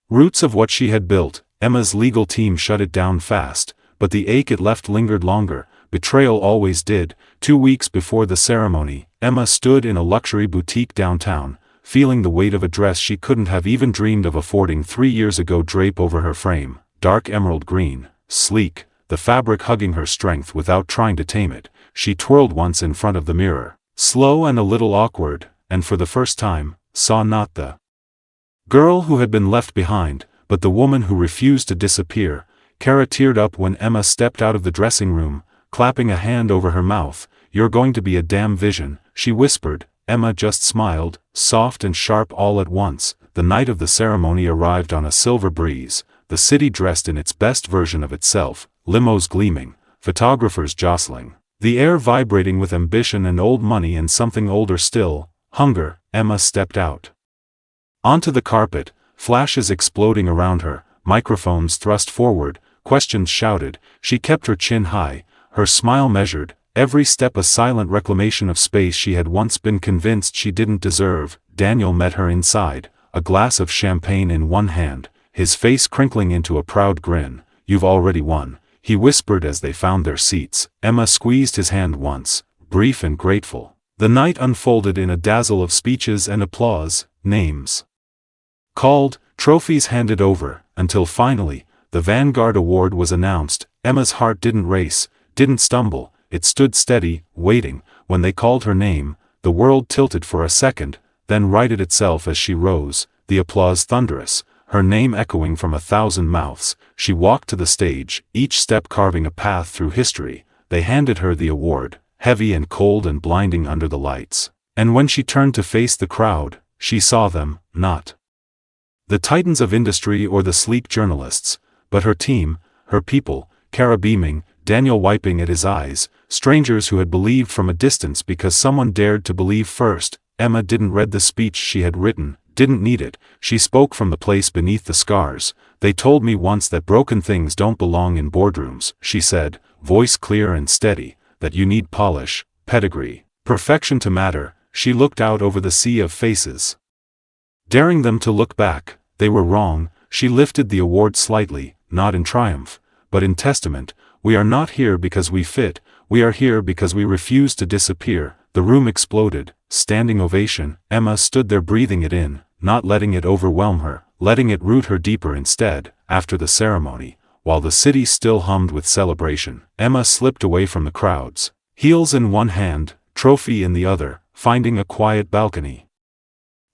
roots of what she had built. Emma's legal team shut it down fast, but the ache it left lingered longer. Betrayal always did. 2 weeks before the ceremony, Emma stood in a luxury boutique downtown, feeling the weight of a dress she couldn't have even dreamed of affording 3 years ago drape over her frame. Dark emerald green, sleek, the fabric hugging her strength without trying to tame it. She twirled once in front of the mirror, slow and a little awkward, and for the first time, saw not the girl who had been left behind, but the woman who refused to disappear. Kara teared up when Emma stepped out of the dressing room, clapping a hand over her mouth. "You're going to be a damn vision," she whispered. Emma just smiled, soft and sharp all at once. The night of the ceremony arrived on a silver breeze, the city dressed in its best version of itself, limos gleaming, photographers jostling, the air vibrating with ambition and old money and something older still, hunger. Emma stepped out onto the carpet, flashes exploding around her, microphones thrust forward, questions shouted. She kept her chin high, her smile measured, every step a silent reclamation of space she had once been convinced she didn't deserve. Daniel met her inside, a glass of champagne in one hand, his face crinkling into a proud grin. "You've already won," he whispered as they found their seats. Emma squeezed his hand once, brief and grateful. The night unfolded in a dazzle of speeches and applause, names called, trophies handed over, until finally, the Vanguard Award was announced. Emma's heart didn't race, didn't stumble, it stood steady, waiting. When they called her name, the world tilted for a second, then righted itself as she rose, the applause thunderous, her name echoing from 1,000 mouths. She walked to the stage, each step carving a path through history. They handed her the award, heavy and cold and blinding under the lights. And when she turned to face the crowd, she saw them, not the titans of industry or the sleek journalists, but her team, her people. Kara beaming, Daniel wiping at his eyes, strangers who had believed from a distance because someone dared to believe first. Emma didn't read the speech she had written, didn't need it. She spoke from the place beneath the scars. "They told me once that broken things don't belong in boardrooms," she said, voice clear and steady, "that you need polish, pedigree, perfection to matter." She looked out over the sea of faces, daring them to look back. They were wrong. She lifted the award slightly, not in triumph, but in testament. "We are not here because we fit, we are here because we refuse to disappear." The room exploded, standing ovation. Emma stood there breathing it in, not letting it overwhelm her, letting it root her deeper instead. After the ceremony, while the city still hummed with celebration, Emma slipped away from the crowds, heels in one hand, trophy in the other, finding a quiet balcony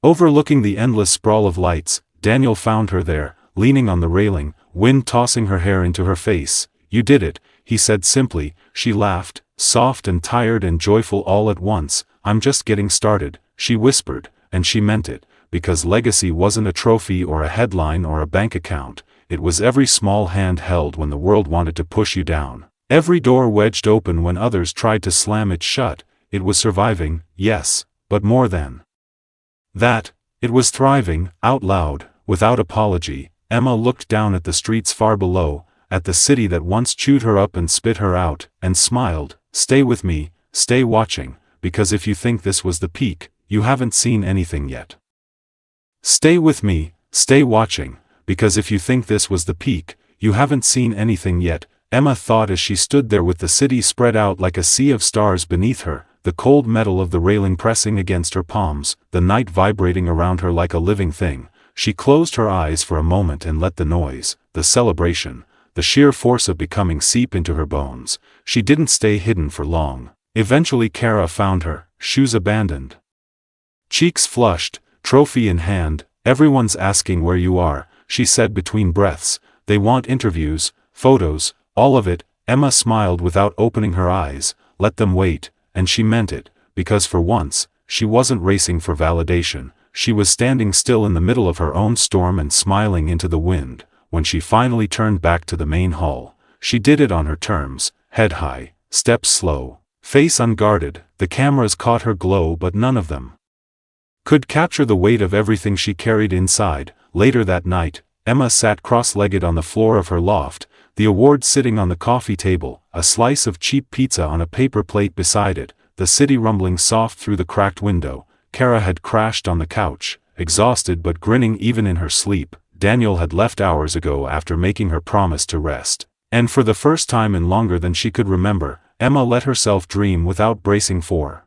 overlooking the endless sprawl of lights. Daniel found her there, leaning on the railing, wind tossing her hair into her face. "You did it," he said simply. She laughed, soft and tired and joyful all at once. "I'm just getting started," she whispered, and she meant it, because legacy wasn't a trophy or a headline or a bank account. It was every small hand held when the world wanted to push you down. Every door wedged open when others tried to slam it shut. It was surviving, yes, but more than that, it was thriving. Out loud, without apology, Emma looked down at the streets far below, at the city that once chewed her up and spit her out, and smiled. "Stay with me, stay watching, because if you think this was the peak, you haven't seen anything yet. Stay with me, stay watching, because if you think this was the peak, you haven't seen anything yet," Emma thought as she stood there with the city spread out like a sea of stars beneath her, the cold metal of the railing pressing against her palms, the night vibrating around her like a living thing. She closed her eyes for a moment and let the noise, the celebration, the sheer force of becoming seep into her bones. She didn't stay hidden for long. Eventually Kara found her, shoes abandoned, cheeks flushed, trophy in hand. "Everyone's asking where you are," she said between breaths. "They want interviews, photos, all of it." Emma smiled without opening her eyes. Let them wait, and she meant it, because for once, she wasn't racing for validation. She was standing still in the middle of her own storm and smiling into the wind. When she finally turned back to the main hall, she did it on her terms, head high, steps slow, face unguarded. The cameras caught her glow, but none of them could capture the weight of everything she carried inside. Later that night, Emma sat cross-legged on the floor of her loft, the award sitting on the coffee table, a slice of cheap pizza on a paper plate beside it, the city rumbling soft through the cracked window. Kara had crashed on the couch, exhausted but grinning even in her sleep. Daniel had left hours ago after making her promise to rest. And for the first time in longer than she could remember, Emma let herself dream without bracing for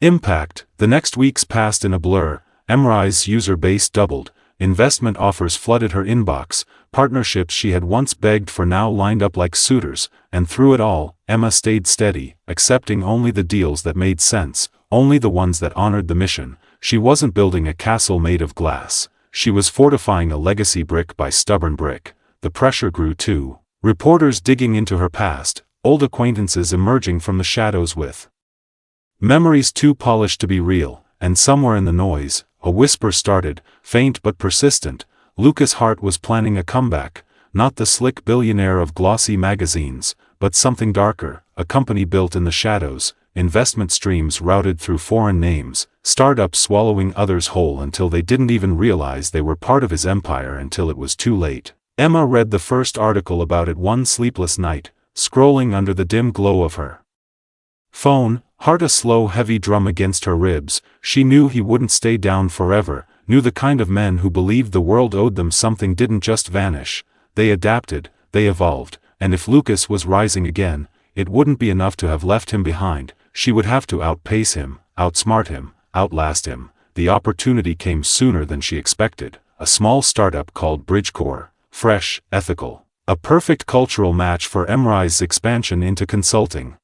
impact. The next weeks passed in a blur. EmRise user base doubled, investment offers flooded her inbox, partnerships she had once begged for now lined up like suitors, and through it all, Emma stayed steady, accepting only the deals that made sense, only the ones that honored the mission. She wasn't building a castle made of glass. She was fortifying a legacy brick by stubborn brick. The pressure grew too. Reporters digging into her past, old acquaintances emerging from the shadows with memories too polished to be real, and somewhere in the noise, a whisper started, faint but persistent. Hart was planning a comeback, not the slick billionaire of glossy magazines, but something darker, a company built in the shadows, investment streams routed through foreign names, startups swallowing others whole until they didn't even realize they were part of his empire until it was too late. Emma read the first article about it one sleepless night, scrolling under the dim glow of her phone, heart a slow heavy drum against her ribs. She knew he wouldn't stay down forever, knew the kind of men who believed the world owed them something didn't just vanish. They adapted, they evolved, and if Lucas was rising again, it wouldn't be enough to have left him behind. She would have to outpace him, outsmart him, outlast him. The opportunity came sooner than she expected. A small startup called Bridgecore, fresh, ethical, a perfect cultural match for EmRise's expansion into consulting.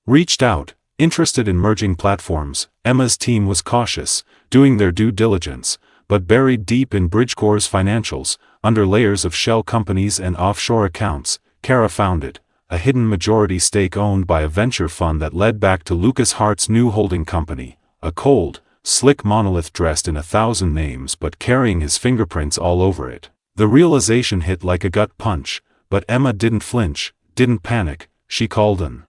Reached out, interested in merging platforms. Emma's team was cautious, doing their due diligence, but buried deep in Bridgecore's financials, under layers of shell companies and offshore accounts, Kara found it, a hidden majority stake owned by a venture fund that led back to Hart's new holding company, a cold, slick monolith dressed in 1,000 names but carrying his fingerprints all over it. The realization hit like a gut punch, but Emma didn't flinch, didn't panic. She called an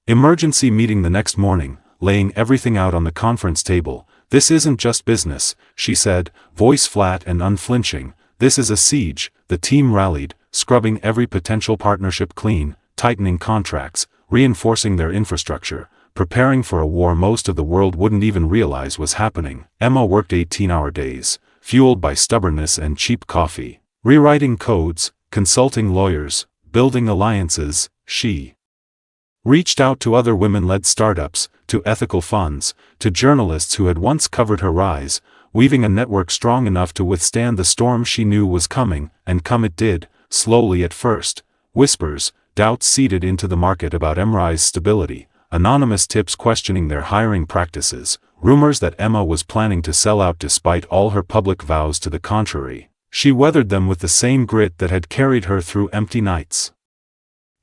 emergency meeting the next morning, laying everything out on the conference table. "This isn't just business," she said, voice flat and unflinching. "This is a siege." The team rallied, scrubbing every potential partnership clean, tightening contracts, reinforcing their infrastructure, preparing for a war most of the world wouldn't even realize was happening. Emma worked 18-hour days, fueled by stubbornness and cheap coffee, rewriting codes, consulting lawyers, building alliances. She reached out to other women-led startups, to ethical funds, to journalists who had once covered her rise, weaving a network strong enough to withstand the storm she knew was coming, and come it did, slowly at first. Whispers, doubts seeded into the market about EmRise's stability, anonymous tips questioning their hiring practices, rumors that Emma was planning to sell out despite all her public vows to the contrary. She weathered them with the same grit that had carried her through empty nights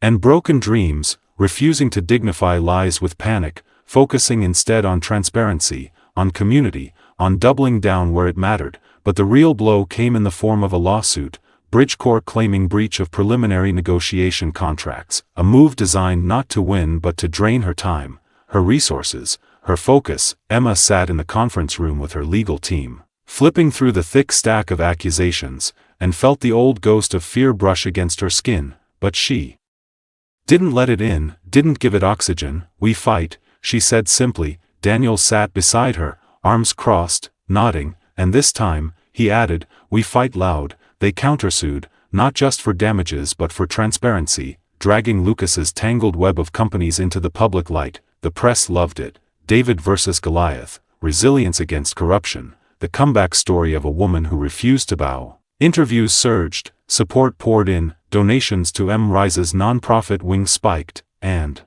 and broken dreams, refusing to dignify lies with panic, focusing instead on transparency, on community, on doubling down where it mattered. But the real blow came in the form of a lawsuit, Bridgecore claiming breach of preliminary negotiation contracts, a move designed not to win but to drain her time, her resources, her focus. Emma sat in the conference room with her legal team, flipping through the thick stack of accusations, and felt the old ghost of fear brush against her skin, but she didn't let it in, didn't give it oxygen. "We fight," she said simply. Daniel sat beside her, arms crossed, nodding, and this time, he added, "We fight loud." They countersued, not just for damages but for transparency, dragging Lucas's tangled web of companies into the public light. The press loved it. David versus Goliath, resilience against corruption, the comeback story of a woman who refused to bow. Interviews surged, support poured in, donations to EmRise's nonprofit wing spiked, and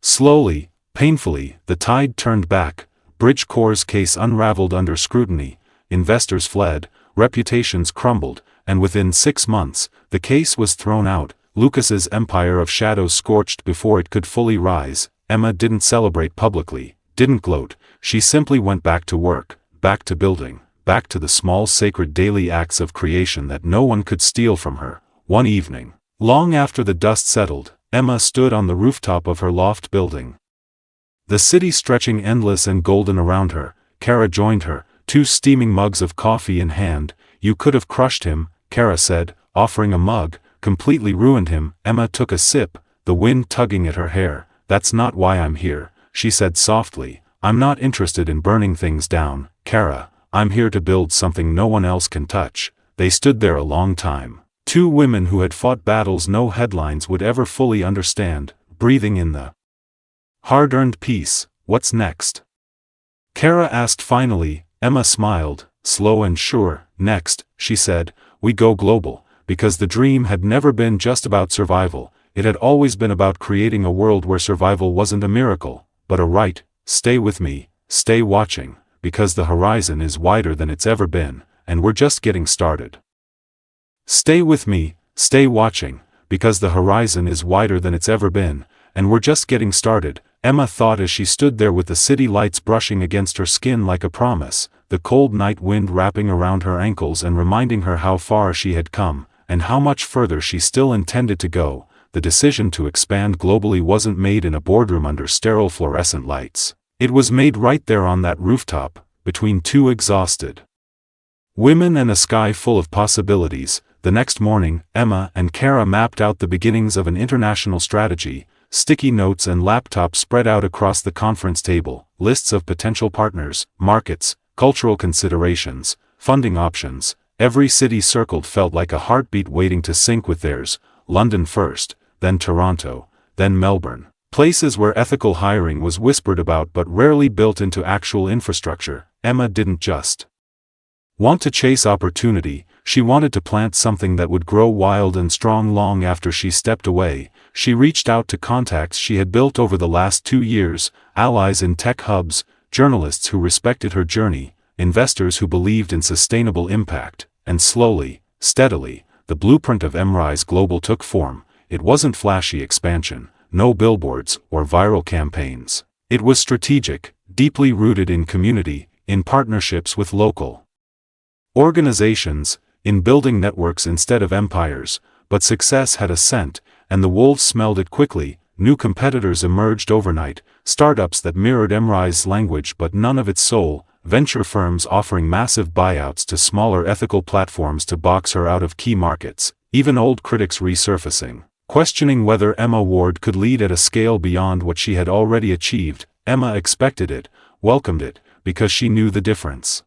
slowly, painfully, the tide turned back. Bridgecore's case unraveled under scrutiny, investors fled, reputations crumbled, and within 6 months, the case was thrown out. Lucas's empire of shadows scorched before it could fully rise. Emma didn't celebrate publicly, didn't gloat. She simply went back to work, back to building, back to the small sacred daily acts of creation that no one could steal from her. One evening, long after the dust settled, Emma stood on the rooftop of her loft building, the city stretching endless and golden around her. Kara joined her, 2 steaming mugs of coffee in hand. "You could have crushed him," Kara said, offering a mug. "Completely ruined him." Emma took a sip, the wind tugging at her hair. "That's not why I'm here," she said softly. "I'm not interested in burning things down, Kara. I'm here to build something no one else can touch." They stood there a long time. 2 women who had fought battles no headlines would ever fully understand, breathing in the hard-earned peace. "What's next?" Kara asked finally. Emma smiled, slow and sure. "Next," she said, "we go global," because the dream had never been just about survival. It had always been about creating a world where survival wasn't a miracle, but a right. "Stay with me, stay watching, because the horizon is wider than it's ever been, and we're just getting started." "Stay with me, stay watching, because the horizon is wider than it's ever been, and we're just getting started," Emma thought as she stood there with the city lights brushing against her skin like a promise, the cold night wind wrapping around her ankles and reminding her how far she had come, and how much further she still intended to go. The decision to expand globally wasn't made in a boardroom under sterile fluorescent lights. It was made right there on that rooftop, between 2 exhausted women and a sky full of possibilities. The next morning, Emma and Kara mapped out the beginnings of an international strategy. Sticky notes and laptops spread out across the conference table, lists of potential partners, markets, cultural considerations, funding options. Every city circled felt like a heartbeat waiting to sync with theirs. London first, then Toronto, then Melbourne. Places where ethical hiring was whispered about but rarely built into actual infrastructure. Emma didn't just want to chase opportunity, she wanted to plant something that would grow wild and strong long after she stepped away. She reached out to contacts she had built over the last 2 years, allies in tech hubs, journalists who respected her journey, investors who believed in sustainable impact, and slowly, steadily, the blueprint of EmRise Global took form. It wasn't flashy expansion, no billboards or viral campaigns. It was strategic, deeply rooted in community, in partnerships with local organizations, in building networks instead of empires. But success had a scent, and the wolves smelled it quickly. New competitors emerged overnight, startups that mirrored EmRise's language but none of its soul, venture firms offering massive buyouts to smaller ethical platforms to box her out of key markets, even old critics resurfacing, questioning whether Emma Ward could lead at a scale beyond what she had already achieved. Emma expected it, welcomed it, because she knew the difference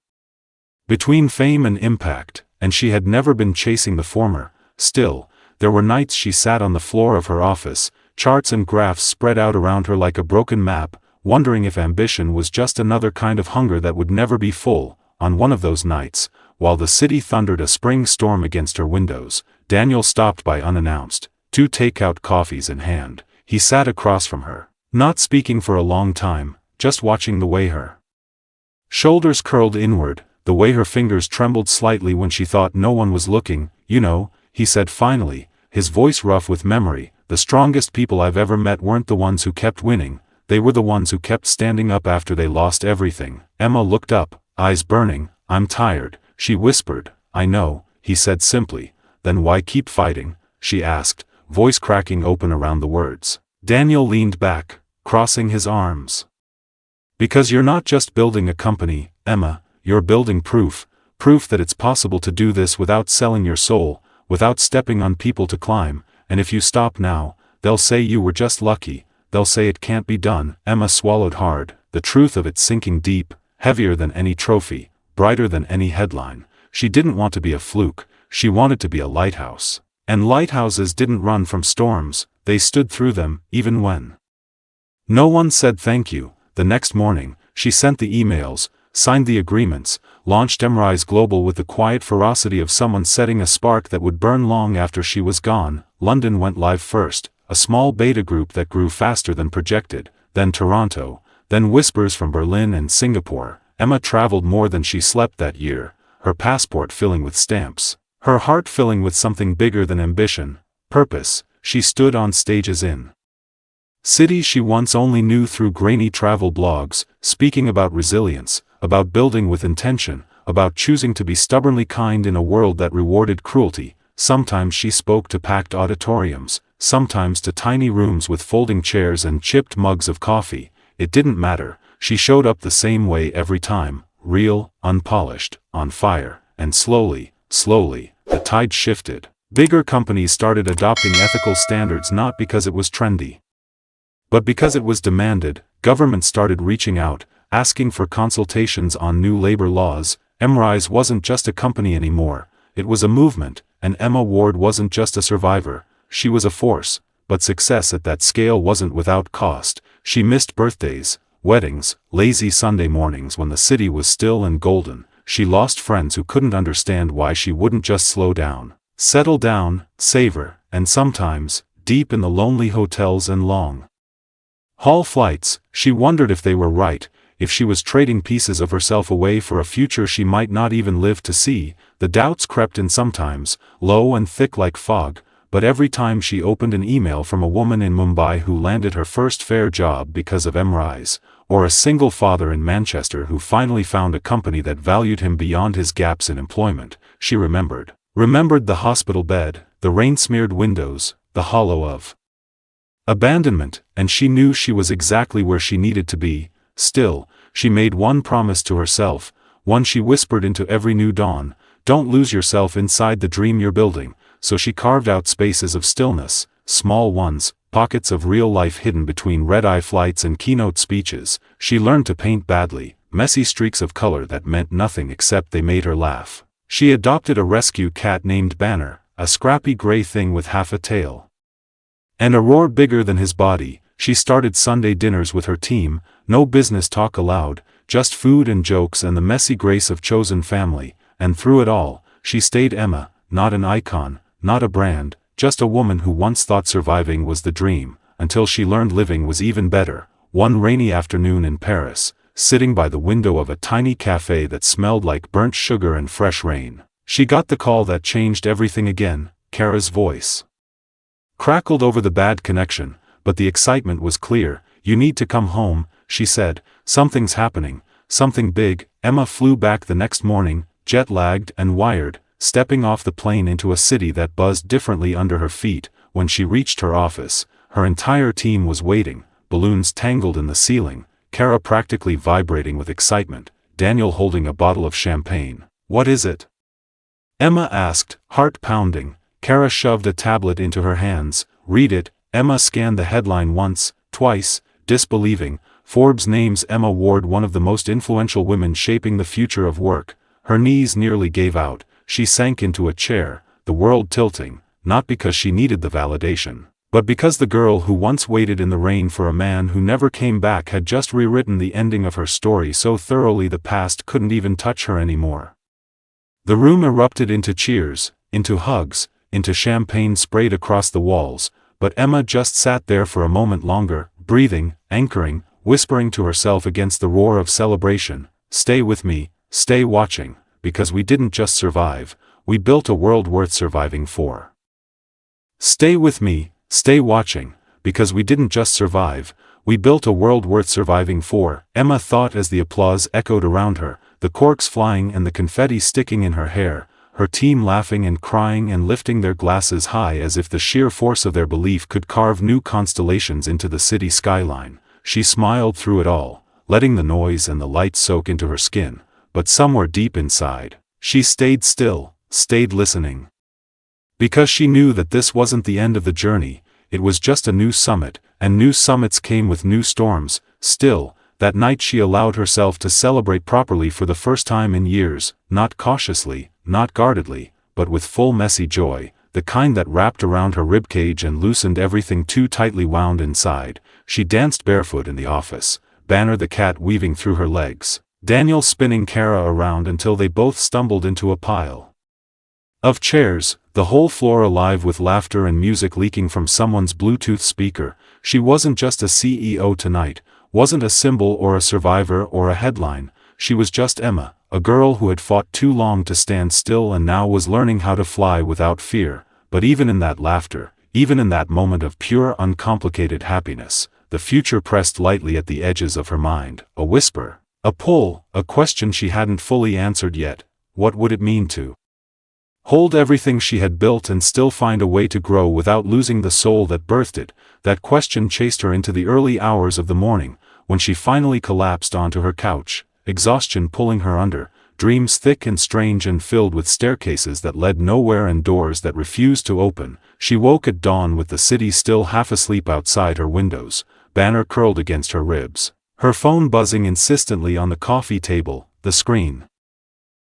between fame and impact, and she had never been chasing the former. Still, there were nights she sat on the floor of her office, charts and graphs spread out around her like a broken map, wondering if ambition was just another kind of hunger that would never be full. On one of those nights, while the city thundered a spring storm against her windows, Daniel stopped by unannounced, 2 takeout coffees in hand. He sat across from her, Not speaking for a long time, just watching the way her shoulders curled inward, the way her fingers trembled slightly when she thought no one was looking. You know, he said finally, his voice rough with memory, the strongest people I've ever met weren't the ones who kept winning, they were the ones who kept standing up after they lost everything. Emma looked up, eyes burning. I'm tired, she whispered. I know, he said simply. Then why keep fighting? She asked, voice cracking open around the words. Daniel leaned back, crossing his arms. Because you're not just building a company, Emma, you're building proof that it's possible to do this without selling your soul, without stepping on people to climb, and if you stop now, they'll say you were just lucky, they'll say it can't be done. Emma swallowed hard, the truth of it sinking deep, heavier than any trophy, brighter than any headline. She didn't want to be a fluke, she wanted to be a lighthouse. And lighthouses didn't run from storms, they stood through them, even when no one said thank you. The next morning, she sent the emails, signed the agreements, launched EmRise Global with the quiet ferocity of someone setting a spark that would burn long after she was gone. London went live first, a small beta group that grew faster than projected, then Toronto, then whispers from Berlin and Singapore. Emma traveled more than she slept that year, her passport filling with stamps, her heart filling with something bigger than ambition, purpose. She stood on stages in cities she once only knew through grainy travel blogs, speaking about resilience, about building with intention, about choosing to be stubbornly kind in a world that rewarded cruelty. Sometimes she spoke to packed auditoriums, sometimes to tiny rooms with folding chairs and chipped mugs of coffee. It didn't matter, she showed up the same way every time, real, unpolished, on fire, and slowly, the tide shifted. Bigger companies started adopting ethical standards not because it was trendy, but because it was demanded. Governments started reaching out, asking for consultations on new labor laws. EmRise wasn't just a company anymore, it was a movement, and Emma Ward wasn't just a survivor, she was a force. But success at that scale wasn't without cost. She missed birthdays, weddings, lazy Sunday mornings when the city was still and golden. She lost friends who couldn't understand why she wouldn't just slow down, settle down, savor, and sometimes, deep in the lonely hotels and long haul flights, she wondered if they were right, if she was trading pieces of herself away for a future she might not even live to see. The doubts crept in sometimes, low and thick like fog, but every time she opened an email from a woman in Mumbai who landed her first fair job because of EmRise, or a single father in Manchester who finally found a company that valued him beyond his gaps in employment, she remembered the hospital bed, the rain-smeared windows, the hollow of abandonment, and she knew she was exactly where she needed to be. Still, she made one promise to herself, one she whispered into every new dawn: don't lose yourself inside the dream you're building. So she carved out spaces of stillness, small ones, pockets of real life hidden between red-eye flights and keynote speeches. She learned to paint badly, messy streaks of color that meant nothing except they made her laugh. She adopted a rescue cat named Banner, a scrappy gray thing with half a tail and a roar bigger than his body. She started Sunday dinners with her team, no business talk allowed, just food and jokes and the messy grace of chosen family. And through it all, she stayed Emma, not an icon, not a brand, just a woman who once thought surviving was the dream, until she learned living was even better. One rainy afternoon in Paris, sitting by the window of a tiny cafe that smelled like burnt sugar and fresh rain, she got the call that changed everything again. Kara's voice crackled over the bad connection, but the excitement was clear. You need to come home, she said. Something's happening, something big. Emma flew back the next morning, jet-lagged and wired, stepping off the plane into a city that buzzed differently under her feet. When she reached her office, her entire team was waiting, balloons tangled in the ceiling, Kara practically vibrating with excitement, Daniel holding a bottle of champagne. What is it? Emma asked, heart pounding. Kara shoved a tablet into her hands. Read it. Emma scanned the headline once, twice, disbelieving. Forbes names Emma Ward one of the most influential women shaping the future of work. Her knees nearly gave out. She sank into a chair, the world tilting, not because she needed the validation, but because the girl who once waited in the rain for a man who never came back had just rewritten the ending of her story so thoroughly the past couldn't even touch her anymore. The room erupted into cheers, into hugs, into champagne sprayed across the walls, but Emma just sat there for a moment longer, breathing, anchoring, whispering to herself against the roar of celebration, "Stay with me, stay watching, because we didn't just survive, we built a world worth surviving for. Stay with me, stay watching, because we didn't just survive, we built a world worth surviving for," Emma thought as the applause echoed around her, the corks flying and the confetti sticking in her hair, her team laughing and crying and lifting their glasses high as if the sheer force of their belief could carve new constellations into the city skyline. She smiled through it all, letting the noise and the light soak into her skin, but somewhere deep inside, she stayed still, stayed listening. Because she knew that this wasn't the end of the journey, it was just a new summit, and new summits came with new storms. Still, that night she allowed herself to celebrate properly for the first time in years, not cautiously, not guardedly, but with full messy joy, the kind that wrapped around her ribcage and loosened everything too tightly wound inside. She danced barefoot in the office, Banner the cat weaving through her legs, Daniel spinning Kara around until they both stumbled into a pile of chairs, the whole floor alive with laughter and music leaking from someone's Bluetooth speaker. She wasn't just a CEO tonight, wasn't a symbol or a survivor or a headline, she was just Emma, a girl who had fought too long to stand still and now was learning how to fly without fear. But even in that laughter, even in that moment of pure uncomplicated happiness, the future pressed lightly at the edges of her mind, a whisper, a pull, a question she hadn't fully answered yet. What would it mean to hold everything she had built and still find a way to grow without losing the soul that birthed it? That question chased her into the early hours of the morning, when she finally collapsed onto her couch, exhaustion pulling her under, dreams thick and strange and filled with staircases that led nowhere and doors that refused to open. She woke at dawn with the city still half asleep outside her windows, Banner curled against her ribs, her phone buzzing insistently on the coffee table, the screen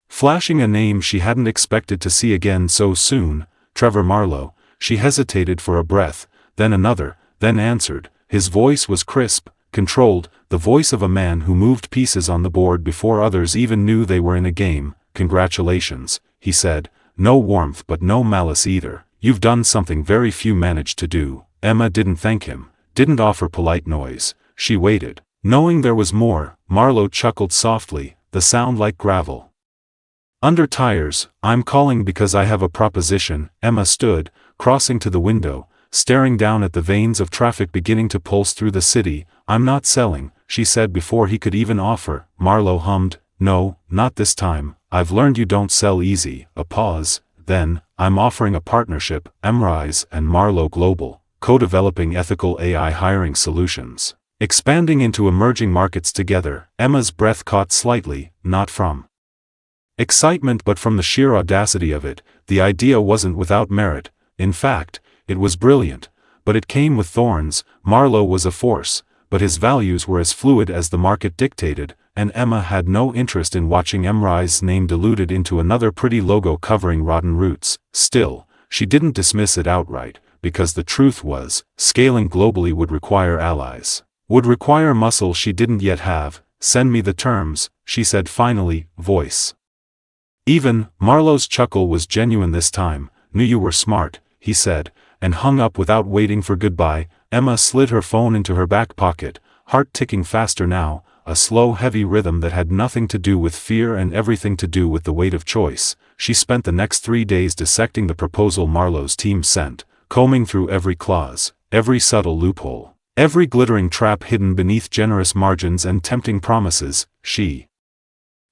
flashing a name she hadn't expected to see again so soon, Trevor Marlowe. She hesitated for a breath, then another, then answered. His voice was crisp, controlled, the voice of a man who moved pieces on the board before others even knew they were in a game. "Congratulations," he said, no warmth but no malice either. "You've done something very few managed to do." Emma didn't thank him, didn't offer polite noise. She waited, knowing there was more. Marlowe chuckled softly, the sound like gravel under tires. "I'm calling because I have a proposition." Emma stood, crossing to the window, staring down at the veins of traffic beginning to pulse through the city. "I'm not selling," she said before he could even offer. Marlowe hummed, "No, not this time. I've learned you don't sell easy." A pause, then, "I'm offering a partnership, EmRise and Marlowe Global, co-developing ethical AI hiring solutions, expanding into emerging markets together." Emma's breath caught slightly, not from excitement but from the sheer audacity of it. The idea wasn't without merit, in fact, it was brilliant, but it came with thorns. Marlowe was a force, but his values were as fluid as the market dictated, and Emma had no interest in watching EmRise's name diluted into another pretty logo covering rotten roots. Still, she didn't dismiss it outright, because the truth was, scaling globally would require allies, would require muscle she didn't yet have. "Send me the terms," she said finally, voice even. Marlowe's chuckle was genuine this time. "Knew you were smart," he said, and hung up without waiting for goodbye. Emma slid her phone into her back pocket, heart ticking faster now, a slow heavy rhythm that had nothing to do with fear and everything to do with the weight of choice. She spent the next 3 days dissecting the proposal Marlowe's team sent, combing through every clause, every subtle loophole, every glittering trap hidden beneath generous margins and tempting promises. She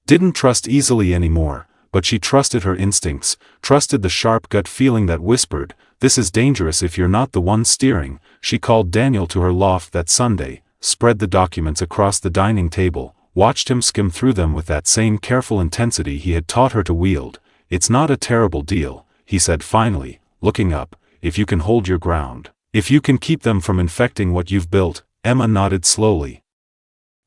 didn't trust easily anymore, but she trusted her instincts, trusted the sharp gut feeling that whispered, "This is dangerous if you're not the one steering." She called Daniel to her loft that Sunday, spread the documents across the dining table, watched him skim through them with that same careful intensity he had taught her to wield. "It's not a terrible deal," he said finally, looking up, "if you can hold your ground, if you can keep them from infecting what you've built." Emma nodded slowly.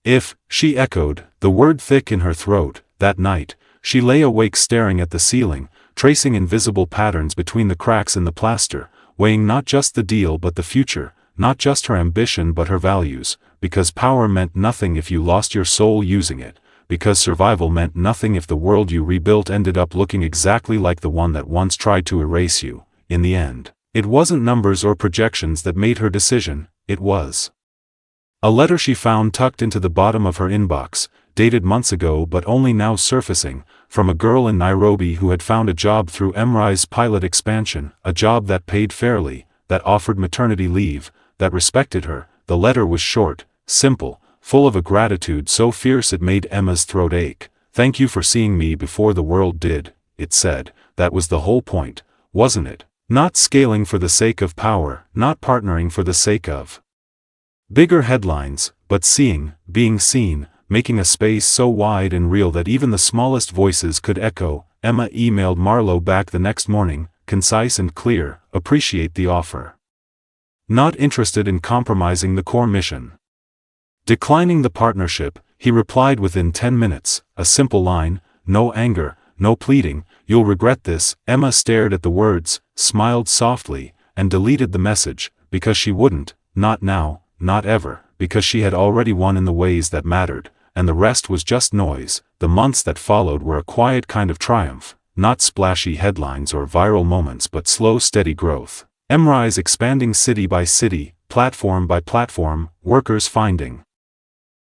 "If," she echoed, the word thick in her throat. That night, she lay awake staring at the ceiling, tracing invisible patterns between the cracks in the plaster, weighing not just the deal but the future, not just her ambition but her values, because power meant nothing if you lost your soul using it, because survival meant nothing if the world you rebuilt ended up looking exactly like the one that once tried to erase you. In the end, it wasn't numbers or projections that made her decision, it was A letter she found tucked into the bottom of her inbox, dated months ago but only now surfacing, from a girl in Nairobi who had found a job through EmRise pilot expansion, a job that paid fairly, that offered maternity leave, that respected her. The letter was short, simple, full of a gratitude so fierce it made Emma's throat ache. "Thank you for seeing me before the world did," it said. That was the whole point, wasn't it? Not scaling for the sake of power, not partnering for the sake of bigger headlines, but seeing, being seen, making a space so wide and real that even the smallest voices could echo. Emma emailed Marlowe back the next morning, concise and clear, "Appreciate the offer. Not interested in compromising the core mission." Declining the partnership, he replied within 10 minutes, a simple line, no anger, no pleading. "You'll regret this." Emma stared at the words, smiled softly, and deleted the message, because she wouldn't, not now, not ever, because she had already won in the ways that mattered, and the rest was just noise. The months that followed were a quiet kind of triumph, not splashy headlines or viral moments but slow steady growth. EmRise expanding city by city, platform by platform, workers finding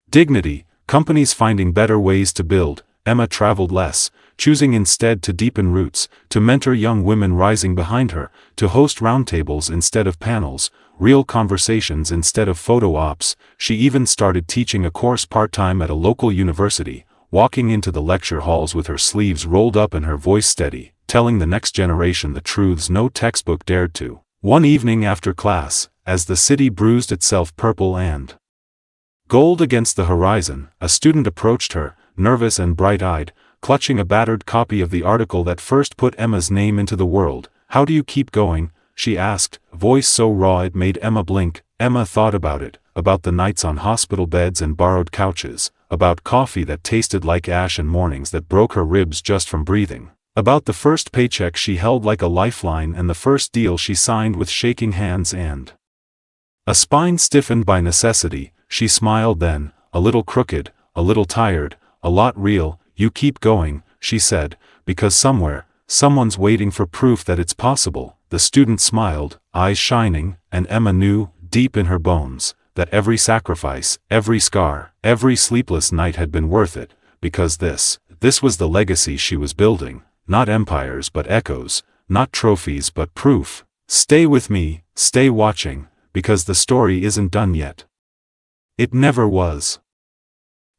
dignity, companies finding better ways to build. Emma traveled less, choosing instead to deepen roots, to mentor young women rising behind her, to host roundtables instead of panels, real conversations instead of photo ops. She even started teaching a course part-time at a local university, walking into the lecture halls with her sleeves rolled up and her voice steady, telling the next generation the truths no textbook dared to. One evening after class, as the city bruised itself purple and gold against the horizon, a student approached her, nervous and bright-eyed, clutching a battered copy of the article that first put Emma's name into the world. "How do you keep going?" she asked, voice so raw it made Emma blink. Emma thought about it, about the nights on hospital beds and borrowed couches, about coffee that tasted like ash and mornings that broke her ribs just from breathing, about the first paycheck she held like a lifeline and the first deal she signed with shaking hands and a spine stiffened by necessity. She smiled then, a little crooked, a little tired, a lot real. "You keep going," she said, "because somewhere, someone's waiting for proof that it's possible." The student smiled, eyes shining, and Emma knew, deep in her bones, that every sacrifice, every scar, every sleepless night had been worth it, because this was the legacy she was building, not empires but echoes, not trophies but proof. Stay with me, stay watching, because the story isn't done yet. It never was.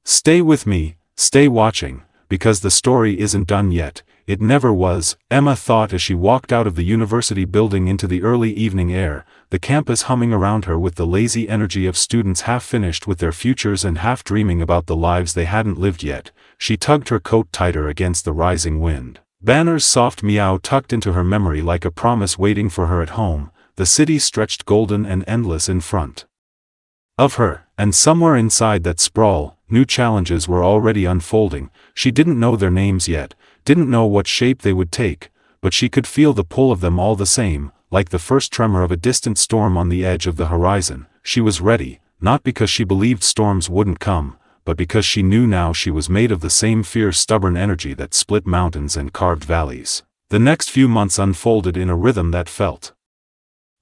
Stay with me, stay watching, because the story isn't done yet. It never was, Emma thought as she walked out of the university building into the early evening air, the campus humming around her with the lazy energy of students half finished with their futures and half dreaming about the lives they hadn't lived yet. She tugged her coat tighter against the rising wind. Banner's soft meow tucked into her memory like a promise waiting for her at home. The city stretched golden and endless in front of her, and somewhere inside that sprawl, new challenges were already unfolding. She didn't know their names yet, didn't know what shape they would take, but she could feel the pull of them all the same, like the first tremor of a distant storm on the edge of the horizon. She was ready, not because she believed storms wouldn't come, but because she knew now she was made of the same fierce stubborn energy that split mountains and carved valleys. The next few months unfolded in a rhythm that felt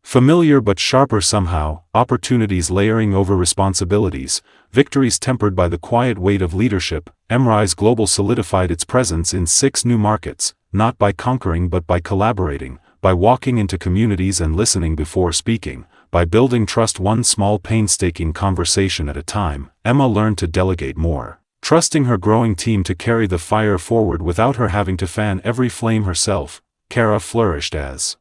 familiar but sharper somehow, opportunities layering over responsibilities, victories tempered by the quiet weight of leadership. EmRise Global solidified its presence in 6 new markets, not by conquering but by collaborating, by walking into communities and listening before speaking, by building trust one small painstaking conversation at a time. Emma learned to delegate more, trusting her growing team to carry the fire forward without her having to fan every flame herself. Kara flourished as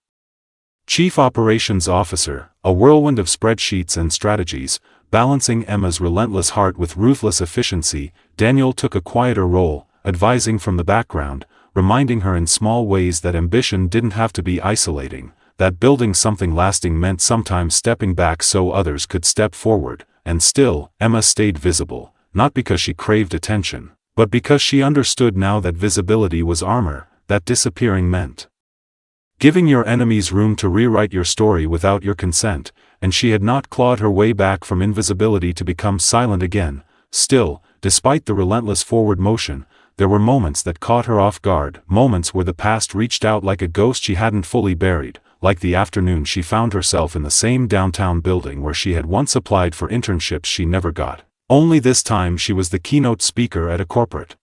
Chief Operations Officer, a whirlwind of spreadsheets and strategies, balancing Emma's relentless heart with ruthless efficiency. Daniel took a quieter role, advising from the background, reminding her in small ways that ambition didn't have to be isolating, that building something lasting meant sometimes stepping back so others could step forward. And still, Emma stayed visible, not because she craved attention, but because she understood now that visibility was armor, that disappearing meant giving your enemies room to rewrite your story without your consent, and she had not clawed her way back from invisibility to become silent again. Still, despite the relentless forward motion, there were moments that caught her off guard, moments where the past reached out like a ghost she hadn't fully buried, like the afternoon she found herself in the same downtown building where she had once applied for internships she never got. Only this time she was the keynote speaker at a corporate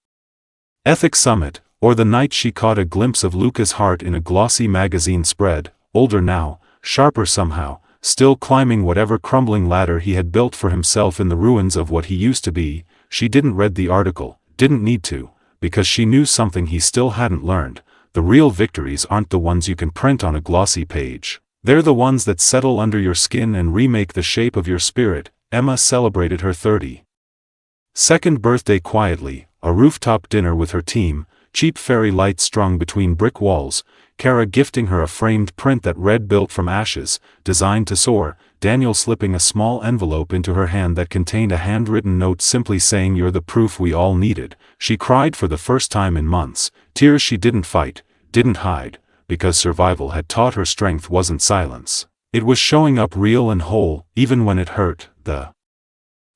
ethics summit, or the night she caught a glimpse of Lucas Hart in a glossy magazine spread, older now, sharper somehow, still climbing whatever crumbling ladder he had built for himself in the ruins of what he used to be. She didn't read the article, didn't need to, because she knew something he still hadn't learned. The real victories aren't the ones you can print on a glossy page. They're the ones that settle under your skin and remake the shape of your spirit. Emma celebrated her 32nd birthday quietly, a rooftop dinner with her team, cheap fairy lights strung between brick walls, Kara gifting her a framed print that read "Built from Ashes, Designed to Soar," Daniel slipping a small envelope into her hand that contained a handwritten note simply saying "You're the proof we all needed." She cried for the first time in months, tears she didn't fight, didn't hide, because survival had taught her strength wasn't silence. It was showing up real and whole, even when it hurt. The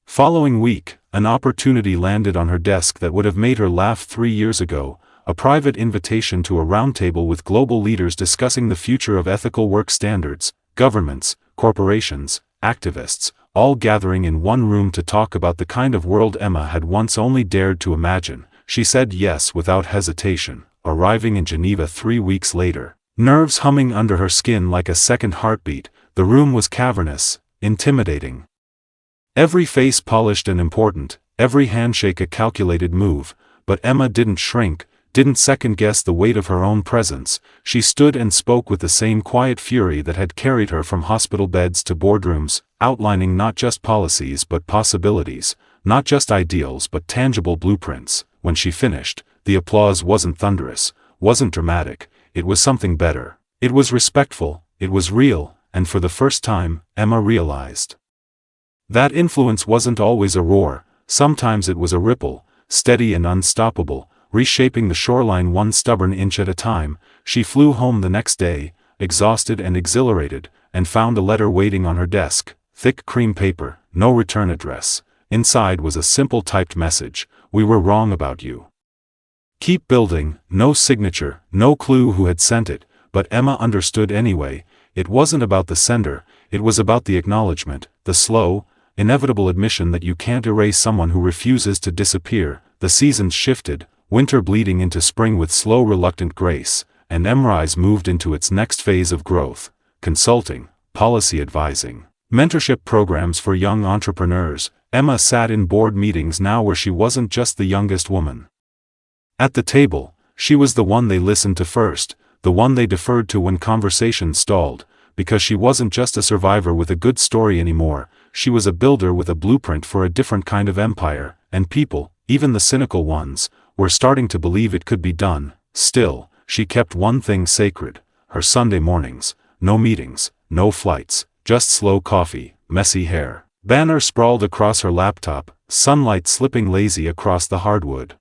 following week, an opportunity landed on her desk that would have made her laugh 3 years ago, a private invitation to a roundtable with global leaders discussing the future of ethical work standards, governments, corporations, activists, all gathering in one room to talk about the kind of world Emma had once only dared to imagine. She said yes without hesitation, arriving in Geneva 3 weeks later, nerves humming under her skin like a second heartbeat. The room was cavernous, intimidating. Every face polished and important, every handshake a calculated move, but Emma didn't shrink, didn't second-guess the weight of her own presence. She stood and spoke with the same quiet fury that had carried her from hospital beds to boardrooms, outlining not just policies but possibilities, not just ideals but tangible blueprints. When she finished, the applause wasn't thunderous, wasn't dramatic, it was something better. It was respectful, it was real, and for the first time, Emma realized that influence wasn't always a roar. Sometimes it was a ripple, steady and unstoppable, reshaping the shoreline one stubborn inch at a time. She flew home the next day, exhausted and exhilarated, and found a letter waiting on her desk, thick cream paper, no return address. Inside was a simple typed message: "We were wrong about you. Keep building." No signature, no clue who had sent it, but Emma understood anyway. It wasn't about the sender, it was about the acknowledgement, the slow, inevitable admission that you can't erase someone who refuses to disappear. The seasons shifted, winter bleeding into spring with slow reluctant grace, and EmRise moved into its next phase of growth: consulting, policy advising, mentorship programs for young entrepreneurs. Emma sat in board meetings now where she wasn't just the youngest woman at the table, she was the one they listened to first, the one they deferred to when conversations stalled, because she wasn't just a survivor with a good story anymore, she was a builder with a blueprint for a different kind of empire, and people, even the cynical ones, were starting to believe it could be done. Still, she kept one thing sacred: her Sunday mornings. No meetings, no flights, just slow coffee, messy hair. Banner sprawled across her laptop, sunlight slipping lazy across the hardwood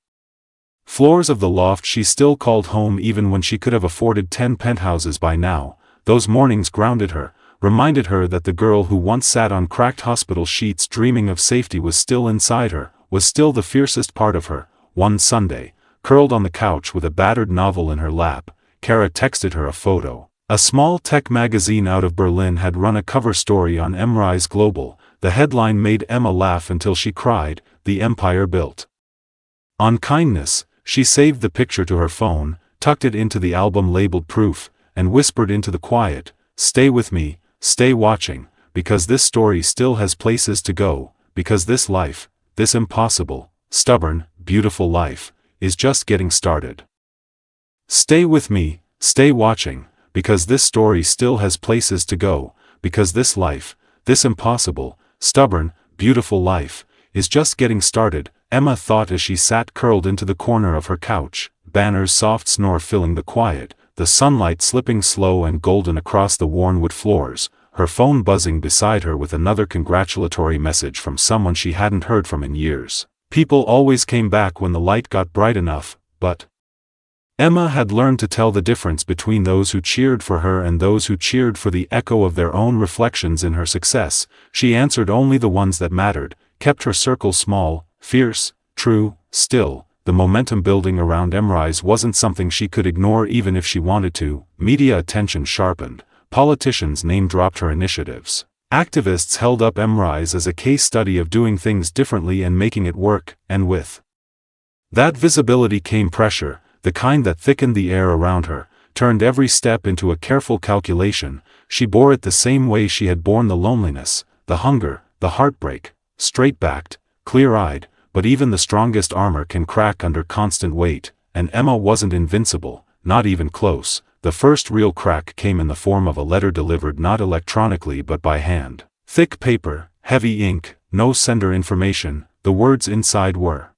floors of the loft she still called home even when she could have afforded 10 penthouses by now. Those mornings grounded her, reminded her that the girl who once sat on cracked hospital sheets dreaming of safety was still inside her, was still the fiercest part of her. One Sunday, curled on the couch with a battered novel in her lap, Kara texted her a photo. A small tech magazine out of Berlin had run a cover story on EmRise Global. The headline made Emma laugh until she cried: "The empire built on kindness." She saved the picture to her phone, tucked it into the album labeled Proof, and whispered into the quiet, "Stay with me, stay watching, because this story still has places to go, because this life, this impossible, stubborn, beautiful life, is just getting started. Stay with me, stay watching, because this story still has places to go, because this life, this impossible, stubborn, beautiful life, is just getting started." Emma thought as she sat curled into the corner of her couch, Banner's soft snore filling the quiet, the sunlight slipping slow and golden across the worn wood floors, her phone buzzing beside her with another congratulatory message from someone she hadn't heard from in years. People always came back when the light got bright enough, but Emma had learned to tell the difference between those who cheered for her and those who cheered for the echo of their own reflections in her success. She answered only the ones that mattered, kept her circle small, fierce, true. Still, the momentum building around EmRise wasn't something she could ignore even if she wanted to. Media attention sharpened, politicians name-dropped her initiatives. Activists held up EmRise as a case study of doing things differently and making it work, and with that visibility came pressure, the kind that thickened the air around her, turned every step into a careful calculation. She bore it the same way she had borne the loneliness, the hunger, the heartbreak, straight-backed, clear-eyed, but even the strongest armor can crack under constant weight, and Emma wasn't invincible, not even close. The first real crack came in the form of a letter delivered not electronically but by hand. Thick paper, heavy ink, no sender information, the words inside were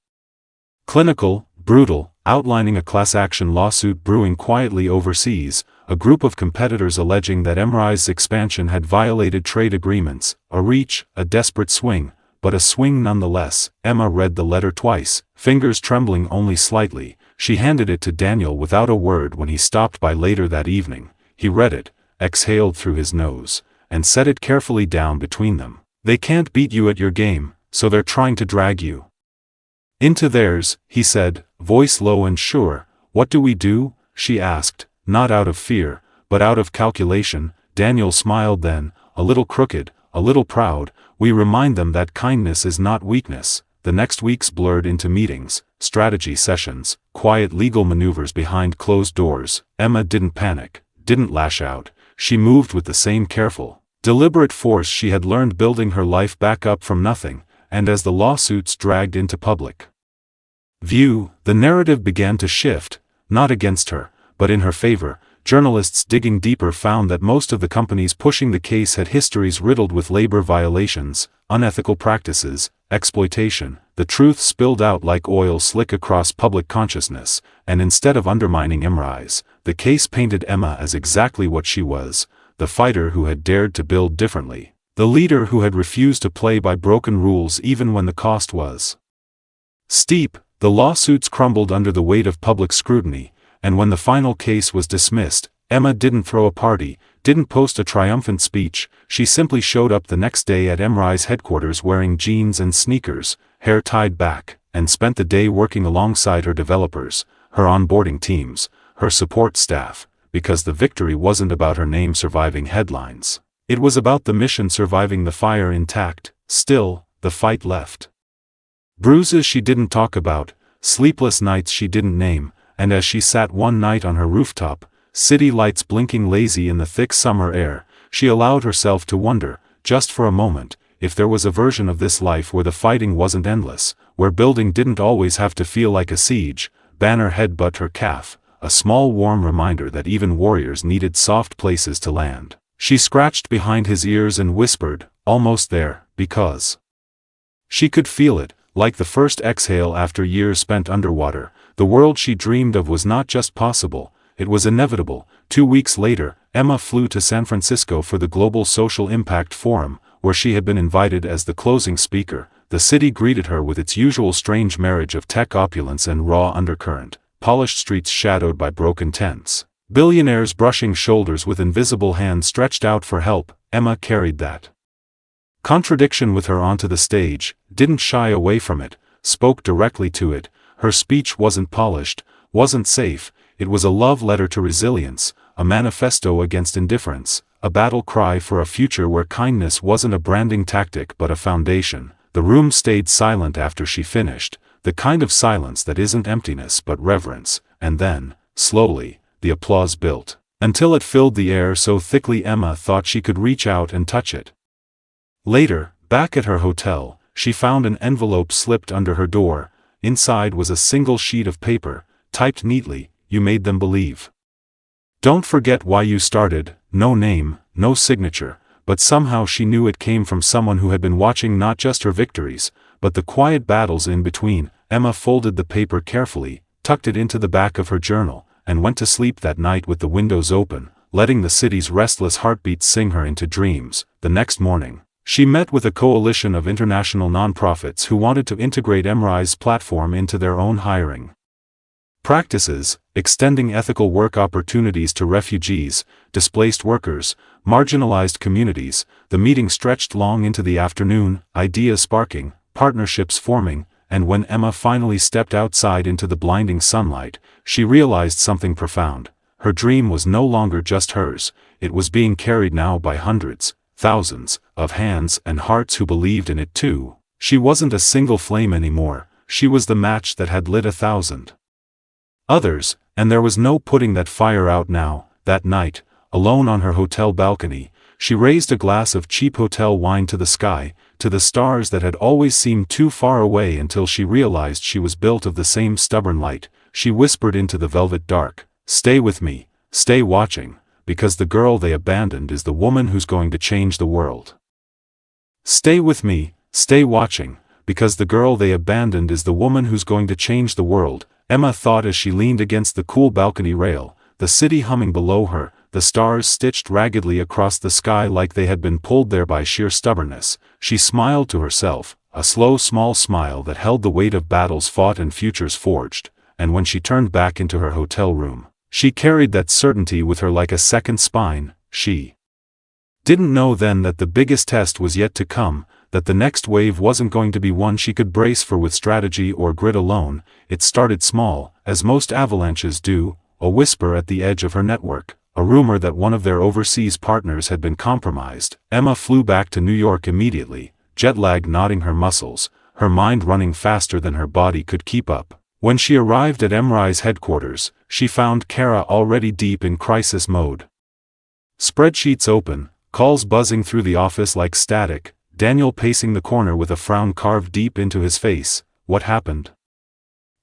clinical, brutal, outlining a class-action lawsuit brewing quietly overseas, a group of competitors alleging that EmRise's expansion had violated trade agreements, a reach, a desperate swing, but a swing nonetheless. Emma read the letter twice, fingers trembling only slightly. She handed it to Daniel without a word when he stopped by later that evening. He read it, exhaled through his nose, and set it carefully down between them. They can't beat you at your game, so they're trying to drag you into theirs, he said, voice low and sure. What do we do? She asked, not out of fear, but out of calculation. Daniel smiled then, a little crooked, a little proud. We remind them that kindness is not weakness. The next weeks blurred into meetings, strategy sessions, quiet legal maneuvers behind closed doors. Emma didn't panic, didn't lash out. She moved with the same careful, deliberate force she had learned building her life back up from nothing. And as the lawsuits dragged into public view, the narrative began to shift, not against her, but in her favor. Journalists digging deeper found that most of the companies pushing the case had histories riddled with labor violations, unethical practices, exploitation. The truth spilled out like oil slick across public consciousness, and instead of undermining EmRise, the case painted Emma as exactly what she was, the fighter who had dared to build differently. The leader who had refused to play by broken rules even when the cost was steep. The lawsuits crumbled under the weight of public scrutiny, and when the final case was dismissed, Emma didn't throw a party, didn't post a triumphant speech. She simply showed up the next day at EmRise headquarters wearing jeans and sneakers, hair tied back, and spent the day working alongside her developers, her onboarding teams, her support staff, because the victory wasn't about her name surviving headlines. It was about the mission surviving the fire intact. Still, the fight left bruises she didn't talk about, sleepless nights she didn't name, and as she sat one night on her rooftop, city lights blinking lazy in the thick summer air, she allowed herself to wonder, just for a moment, if there was a version of this life where the fighting wasn't endless, where building didn't always have to feel like a siege. Banner headbutt her calf, a small warm reminder that even warriors needed soft places to land. She scratched behind his ears and whispered, almost there, because she could feel it, like the first exhale after years spent underwater. The world she dreamed of was not just possible, it was inevitable. 2 weeks later, Emma flew to San Francisco for the Global Social Impact Forum, where she had been invited as the closing speaker. The city greeted her with its usual strange marriage of tech opulence and raw undercurrent, polished streets shadowed by broken tents, billionaires brushing shoulders with invisible hands stretched out for help. Emma carried that contradiction with her onto the stage, didn't shy away from it, spoke directly to it. Her speech wasn't polished, wasn't safe, it was a love letter to resilience, a manifesto against indifference, a battle cry for a future where kindness wasn't a branding tactic but a foundation. The room stayed silent after she finished, the kind of silence that isn't emptiness but reverence, and then, slowly, the applause built, until it filled the air so thickly Emma thought she could reach out and touch it. Later, back at her hotel, she found an envelope slipped under her door. Inside was a single sheet of paper, typed neatly, "You made them believe. Don't forget why you started." No name, no signature, but somehow she knew it came from someone who had been watching not just her victories, but the quiet battles in between. Emma folded the paper carefully, tucked it into the back of her journal, and went to sleep that night with the windows open, letting the city's restless heartbeats sing her into dreams. The next morning, she met with a coalition of international nonprofits who wanted to integrate EmRise's platform into their own hiring practices, extending ethical work opportunities to refugees, displaced workers, marginalized communities. The meeting stretched long into the afternoon, ideas sparking, partnerships forming, and when Emma finally stepped outside into the blinding sunlight, she realized something profound. Her dream was no longer just hers, it was being carried now by hundreds, thousands, of hands and hearts who believed in it too. She wasn't a single flame anymore, she was the match that had lit 1,000 others, and there was no putting that fire out now. That night, alone on her hotel balcony, she raised a glass of cheap hotel wine to the sky, to the stars that had always seemed too far away until she realized she was built of the same stubborn light. She whispered into the velvet dark, "Stay with me, stay watching, because the girl they abandoned is the woman who's going to change the world. Stay with me, stay watching, because the girl they abandoned is the woman who's going to change the world," Emma thought as she leaned against the cool balcony rail, the city humming below her, the stars stitched raggedly across the sky like they had been pulled there by sheer stubbornness. She smiled to herself, a slow small smile that held the weight of battles fought and futures forged, and when she turned back into her hotel room, she carried that certainty with her like a second spine. She didn't know then that the biggest test was yet to come, that the next wave wasn't going to be one she could brace for with strategy or grit alone. It started small, as most avalanches do, a whisper at the edge of her network, a rumor that one of their overseas partners had been compromised. Emma flew back to New York immediately, jet lag knotting her muscles, her mind running faster than her body could keep up. When she arrived at EmRise headquarters, she found Kara already deep in crisis mode. Spreadsheets open, calls buzzing through the office like static, Daniel pacing the corner with a frown carved deep into his face. "What happened?"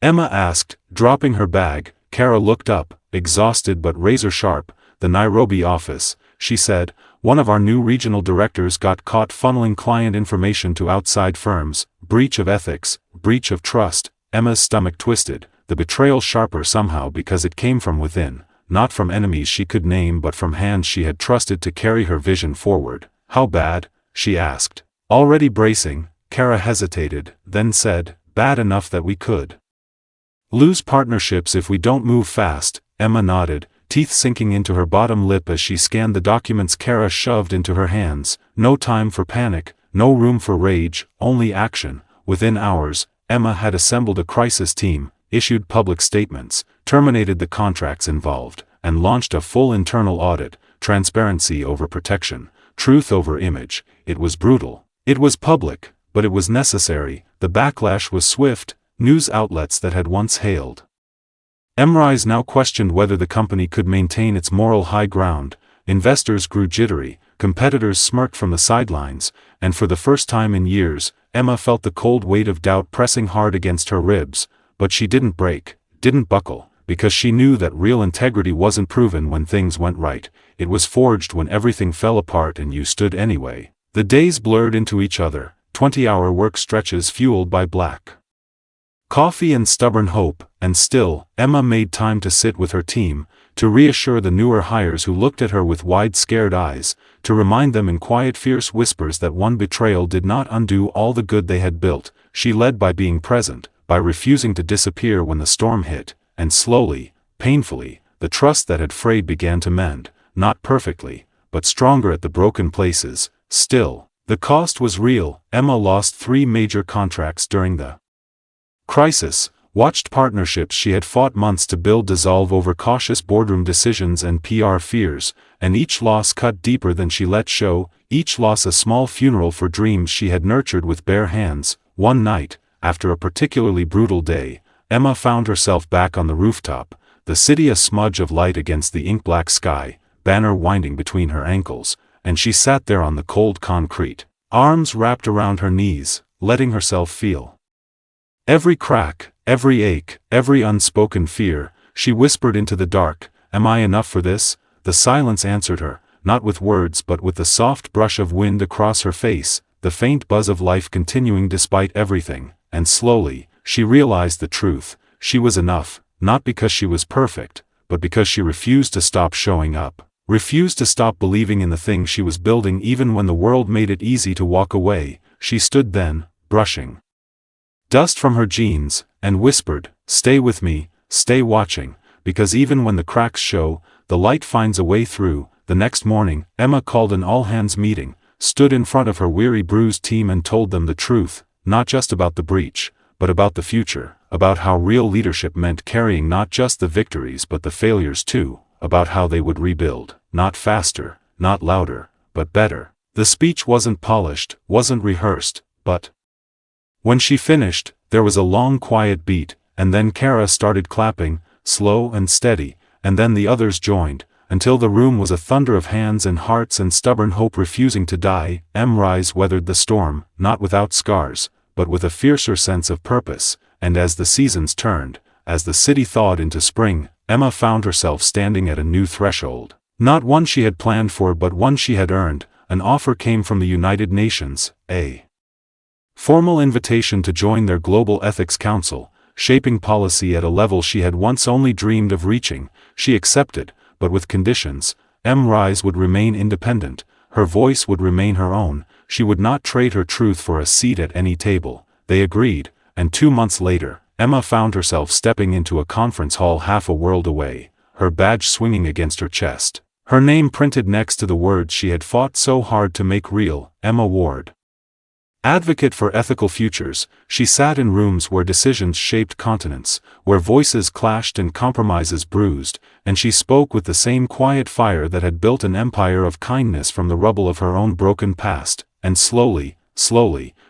Emma asked, dropping her bag. Kara looked up, exhausted but razor-sharp. "The Nairobi office," she said. "One of our new regional directors got caught funneling client information to outside firms. Breach of ethics, breach of trust." Emma's stomach twisted, the betrayal sharper somehow because it came from within, not from enemies she could name but from hands she had trusted to carry her vision forward. "How bad?" she asked. Already bracing, Kara hesitated, then said, "Bad enough that we could lose partnerships if we don't move fast." Emma nodded, teeth sinking into her bottom lip as she scanned the documents Kara shoved into her hands. No time for panic, no room for rage, only action. Within hours, Emma had assembled a crisis team, issued public statements, terminated the contracts involved, and launched a full internal audit. Transparency over protection, truth over image. It was brutal. It was public, but it was necessary. The backlash was swift. News outlets that had once hailed EmRise now questioned whether the company could maintain its moral high ground. Investors grew jittery, competitors smirked from the sidelines, and for the first time in years, Emma felt the cold weight of doubt pressing hard against her ribs. But she didn't break, didn't buckle, because she knew that real integrity wasn't proven when things went right. It was forged when everything fell apart and you stood anyway. The days blurred into each other, 20-hour work stretches fueled by black coffee and stubborn hope, and still, Emma made time to sit with her team, to reassure the newer hires who looked at her with wide scared eyes, to remind them in quiet fierce whispers that one betrayal did not undo all the good they had built. She led by being present, by refusing to disappear when the storm hit, and slowly, painfully, the trust that had frayed began to mend, not perfectly, but stronger at the broken places. Still, the cost was real. Emma lost 3 major contracts during the crisis, watched partnerships she had fought months to build dissolve over cautious boardroom decisions and PR fears, and each loss cut deeper than she let show, each loss a small funeral for dreams she had nurtured with bare hands. One night, after a particularly brutal day, Emma found herself back on the rooftop, the city a smudge of light against the ink-black sky, banner winding between her ankles, and she sat there on the cold concrete, arms wrapped around her knees, letting herself feel every crack, every ache, every unspoken fear. She whispered into the dark, "Am I enough for this?" The silence answered her, not with words but with the soft brush of wind across her face, the faint buzz of life continuing despite everything. And slowly, she realized the truth. She was enough, not because she was perfect, but because she refused to stop showing up, refused to stop believing in the thing she was building even when the world made it easy to walk away. She stood then, brushing dust from her jeans, and whispered, "Stay with me, stay watching, because even when the cracks show, the light finds a way through." The next morning, Emma called an all-hands meeting, stood in front of her weary bruised team and told them the truth, not just about the breach, but about the future, about how real leadership meant carrying not just the victories but the failures too, about how they would rebuild, not faster, not louder, but better. The speech wasn't polished, wasn't rehearsed, but when she finished, there was a long quiet beat, and then Kara started clapping, slow and steady, and then the others joined, until the room was a thunder of hands and hearts and stubborn hope refusing to die. EmRise weathered the storm, not without scars, but with a fiercer sense of purpose, and as the seasons turned, as the city thawed into spring, Emma found herself standing at a new threshold. Not one she had planned for but one she had earned. An offer came from the United Nations, a formal invitation to join their Global Ethics Council, shaping policy at a level she had once only dreamed of reaching. She accepted, but with conditions. EmRise would remain independent, her voice would remain her own, she would not trade her truth for a seat at any table. They agreed, and 2 months later, Emma found herself stepping into a conference hall half a world away, her badge swinging against her chest, her name printed next to the words she had fought so hard to make real, Emma Ward. Advocate for ethical futures, she sat in rooms where decisions shaped continents, where voices clashed and compromises bruised, and she spoke with the same quiet fire that had built an empire of kindness from the rubble of her own broken past, and slowly,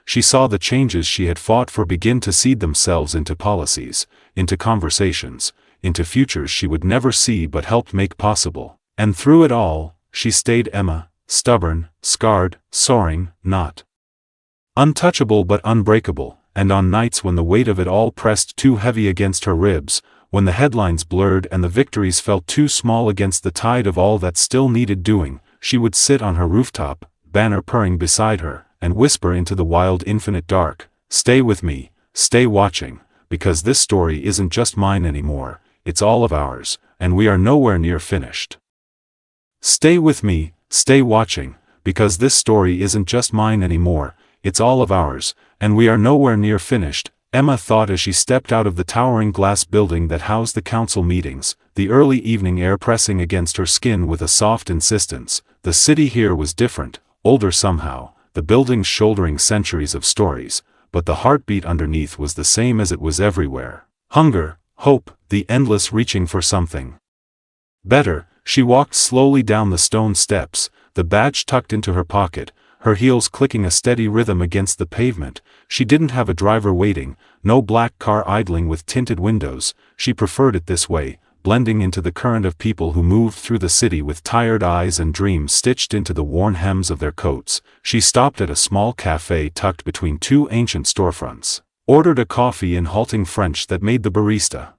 she saw the changes she had fought for begin to seed themselves into policies, into conversations, into futures she would never see but helped make possible. And through it all, she stayed Emma, stubborn, scarred, soaring, not untouchable but unbreakable, and on nights when the weight of it all pressed too heavy against her ribs, when the headlines blurred and the victories felt too small against the tide of all that still needed doing, she would sit on her rooftop, banner purring beside her, and whisper into the wild infinite dark, "Stay with me, stay watching, because this story isn't just mine anymore, it's all of ours, and we are nowhere near finished. Stay with me, stay watching, because this story isn't just mine anymore, it's all of ours, and we are nowhere near finished," Emma thought as she stepped out of the towering glass building that housed the council meetings, the early evening air pressing against her skin with a soft insistence. The city here was different, older somehow, the buildings shouldering centuries of stories, but the heartbeat underneath was the same as it was everywhere. Hunger, hope, the endless reaching for something better. She walked slowly down the stone steps, the badge tucked into her pocket, her heels clicking a steady rhythm against the pavement. She didn't have a driver waiting, no black car idling with tinted windows. She preferred it this way, blending into the current of people who moved through the city with tired eyes and dreams stitched into the worn hems of their coats. She stopped at a small cafe tucked between two ancient storefronts, ordered a coffee in halting French that made the barista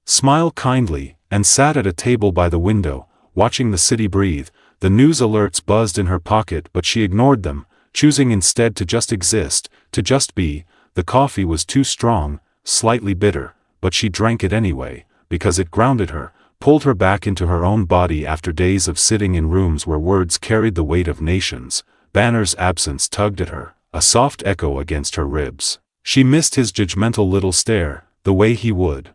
smile kindly, and sat at a table by the window, watching the city breathe. The news alerts buzzed in her pocket but she ignored them, choosing instead to just exist, to just be. The coffee was too strong, slightly bitter, but she drank it anyway, because it grounded her, pulled her back into her own body after days of sitting in rooms where words carried the weight of nations. Banner's absence tugged at her, a soft echo against her ribs. She missed his judgmental little stare, the way he would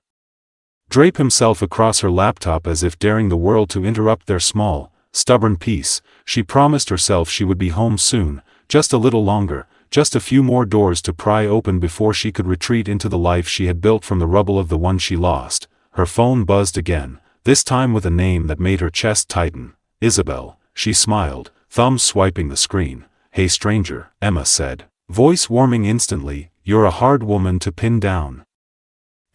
drape himself across her laptop as if daring the world to interrupt their small, stubborn peace. She promised herself she would be home soon, just a little longer, just a few more doors to pry open before she could retreat into the life she had built from the rubble of the one she lost. Her phone buzzed again, this time with a name that made her chest tighten. Isabel, she smiled, thumbs swiping the screen. "Hey stranger," Emma said, voice warming instantly, "you're a hard woman to pin down."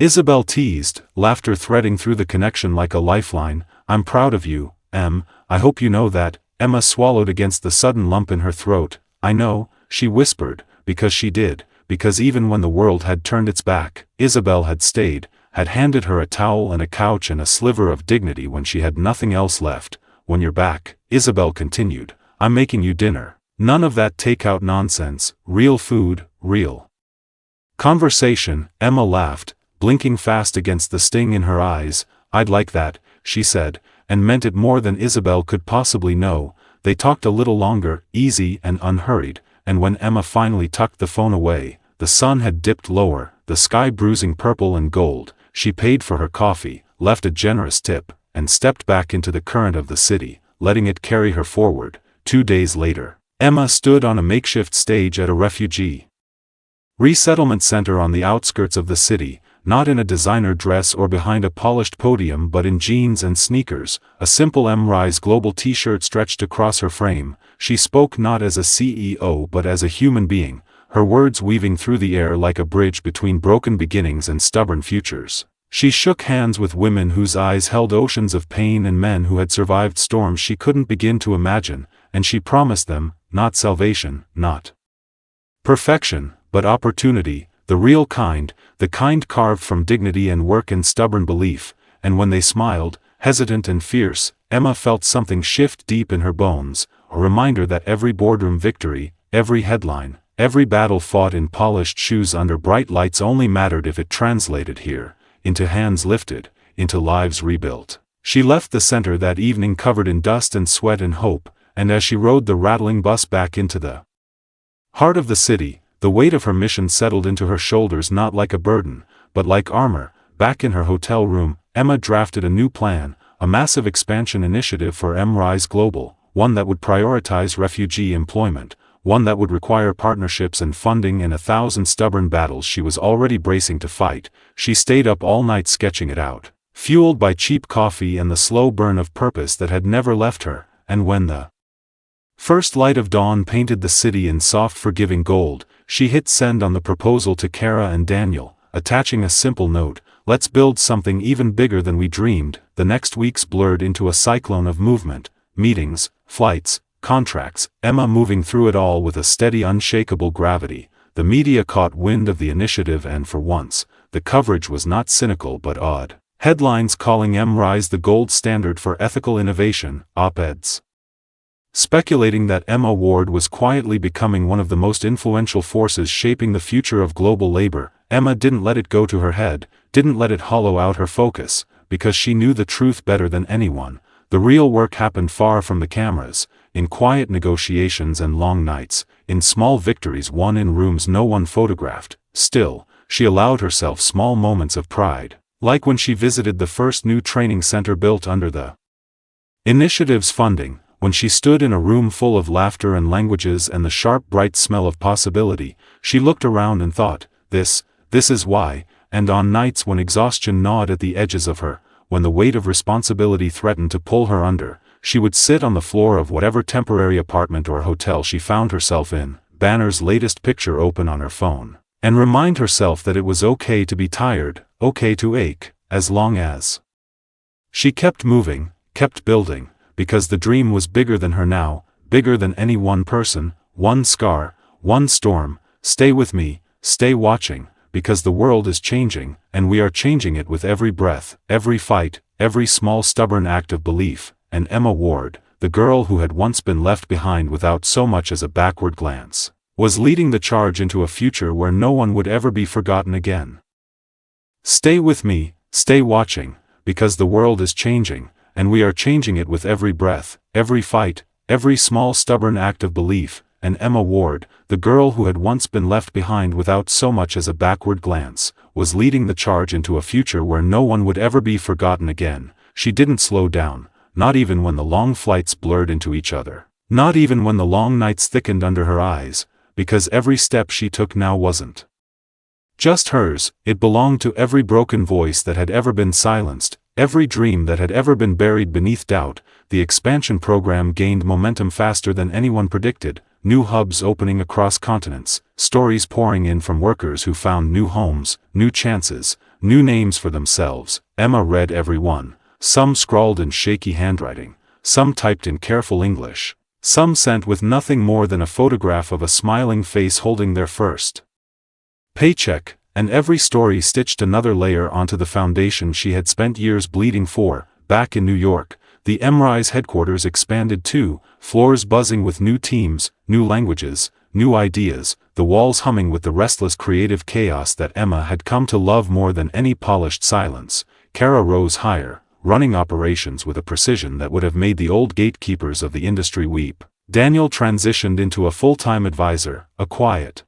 Isabel teased, laughter threading through the connection like a lifeline. "I'm proud of you, Em, I hope you know that." Emma swallowed against the sudden lump in her throat. "I know," she whispered, because she did, because even when the world had turned its back, Isabel had stayed, had handed her a towel and a couch and a sliver of dignity when she had nothing else left. "When you're back," Isabel continued, "I'm making you dinner. None of that takeout nonsense, real food, real conversation." Emma laughed, blinking fast against the sting in her eyes. "I'd like that," she said, and meant it more than Isabel could possibly know. They talked a little longer, easy and unhurried, and when Emma finally tucked the phone away, the sun had dipped lower, the sky bruising purple and gold. She paid for her coffee, left a generous tip, and stepped back into the current of the city, letting it carry her forward. 2 days later, Emma stood on a makeshift stage at a refugee resettlement center on the outskirts of the city. not in a designer dress or behind a polished podium but in jeans and sneakers, a simple EmRise Global t-shirt stretched across her frame. She spoke not as a CEO but as a human being, her words weaving through the air like a bridge between broken beginnings and stubborn futures. She shook hands with women whose eyes held oceans of pain and men who had survived storms she couldn't begin to imagine, and she promised them, not salvation, not perfection, but opportunity, the real kind, the kind carved from dignity and work and stubborn belief. And when they smiled, hesitant and fierce, Emma felt something shift deep in her bones, a reminder that every boardroom victory, every headline, every battle fought in polished shoes under bright lights only mattered if it translated here, into hands lifted, into lives rebuilt. She left the center that evening covered in dust and sweat and hope, and as she rode the rattling bus back into the heart of the city, the weight of her mission settled into her shoulders not like a burden, but like armor. Back in her hotel room, Emma drafted a new plan, a massive expansion initiative for EmRise Global, one that would prioritize refugee employment, one that would require partnerships and funding and 1,000 stubborn battles she was already bracing to fight. She stayed up all night sketching it out, fueled by cheap coffee and the slow burn of purpose that had never left her, and when the first light of dawn painted the city in soft forgiving gold, she hit send on the proposal to Kara and Daniel, attaching a simple note, "Let's build something even bigger than we dreamed." The next weeks blurred into a cyclone of movement, meetings, flights, contracts, Emma moving through it all with a steady unshakable gravity. The media caught wind of the initiative and for once, the coverage was not cynical but awed. Headlines calling EmRise the gold standard for ethical innovation, op-eds speculating that Emma Ward was quietly becoming one of the most influential forces shaping the future of global labor. Emma didn't let it go to her head, didn't let it hollow out her focus, because she knew the truth better than anyone. The real work happened far from the cameras, in quiet negotiations and long nights, in small victories won in rooms no one photographed. Still, she allowed herself small moments of pride, like when she visited the first new training center built under the initiative's funding, when she stood in a room full of laughter and languages and the sharp bright smell of possibility. She looked around and thought, this is why. And on nights when exhaustion gnawed at the edges of her, when the weight of responsibility threatened to pull her under, she would sit on the floor of whatever temporary apartment or hotel she found herself in, Banner's latest picture open on her phone, and remind herself that it was okay to be tired, okay to ache, as long as she kept moving, kept building, because the dream was bigger than her now, bigger than any one person, one scar, one storm. Stay with me, stay watching, because the world is changing, and we are changing it with every breath, every fight, every small stubborn act of belief. And Emma Ward, the girl who had once been left behind without so much as a backward glance, was leading the charge into a future where no one would ever be forgotten again. Stay with me, stay watching, because the world is changing, and we are changing it with every breath, every fight, every small stubborn act of belief. And Emma Ward, the girl who had once been left behind without so much as a backward glance, was leading the charge into a future where no one would ever be forgotten again. She didn't slow down, not even when the long flights blurred into each other, not even when the long nights thickened under her eyes, because every step she took now wasn't just hers. It belonged to every broken voice that had ever been silenced, every dream that had ever been buried beneath doubt. The expansion program gained momentum faster than anyone predicted, new hubs opening across continents, stories pouring in from workers who found new homes, new chances, new names for themselves. Emma read every one, some scrawled in shaky handwriting, some typed in careful English, some sent with nothing more than a photograph of a smiling face holding their first paycheck, and every story stitched another layer onto the foundation she had spent years bleeding for. Back in New York, the EmRise headquarters expanded too, floors buzzing with new teams, new languages, new ideas, the walls humming with the restless creative chaos that Emma had come to love more than any polished silence. Kara rose higher, running operations with a precision that would have made the old gatekeepers of the industry weep. Daniel transitioned into a full-time advisor, a quiet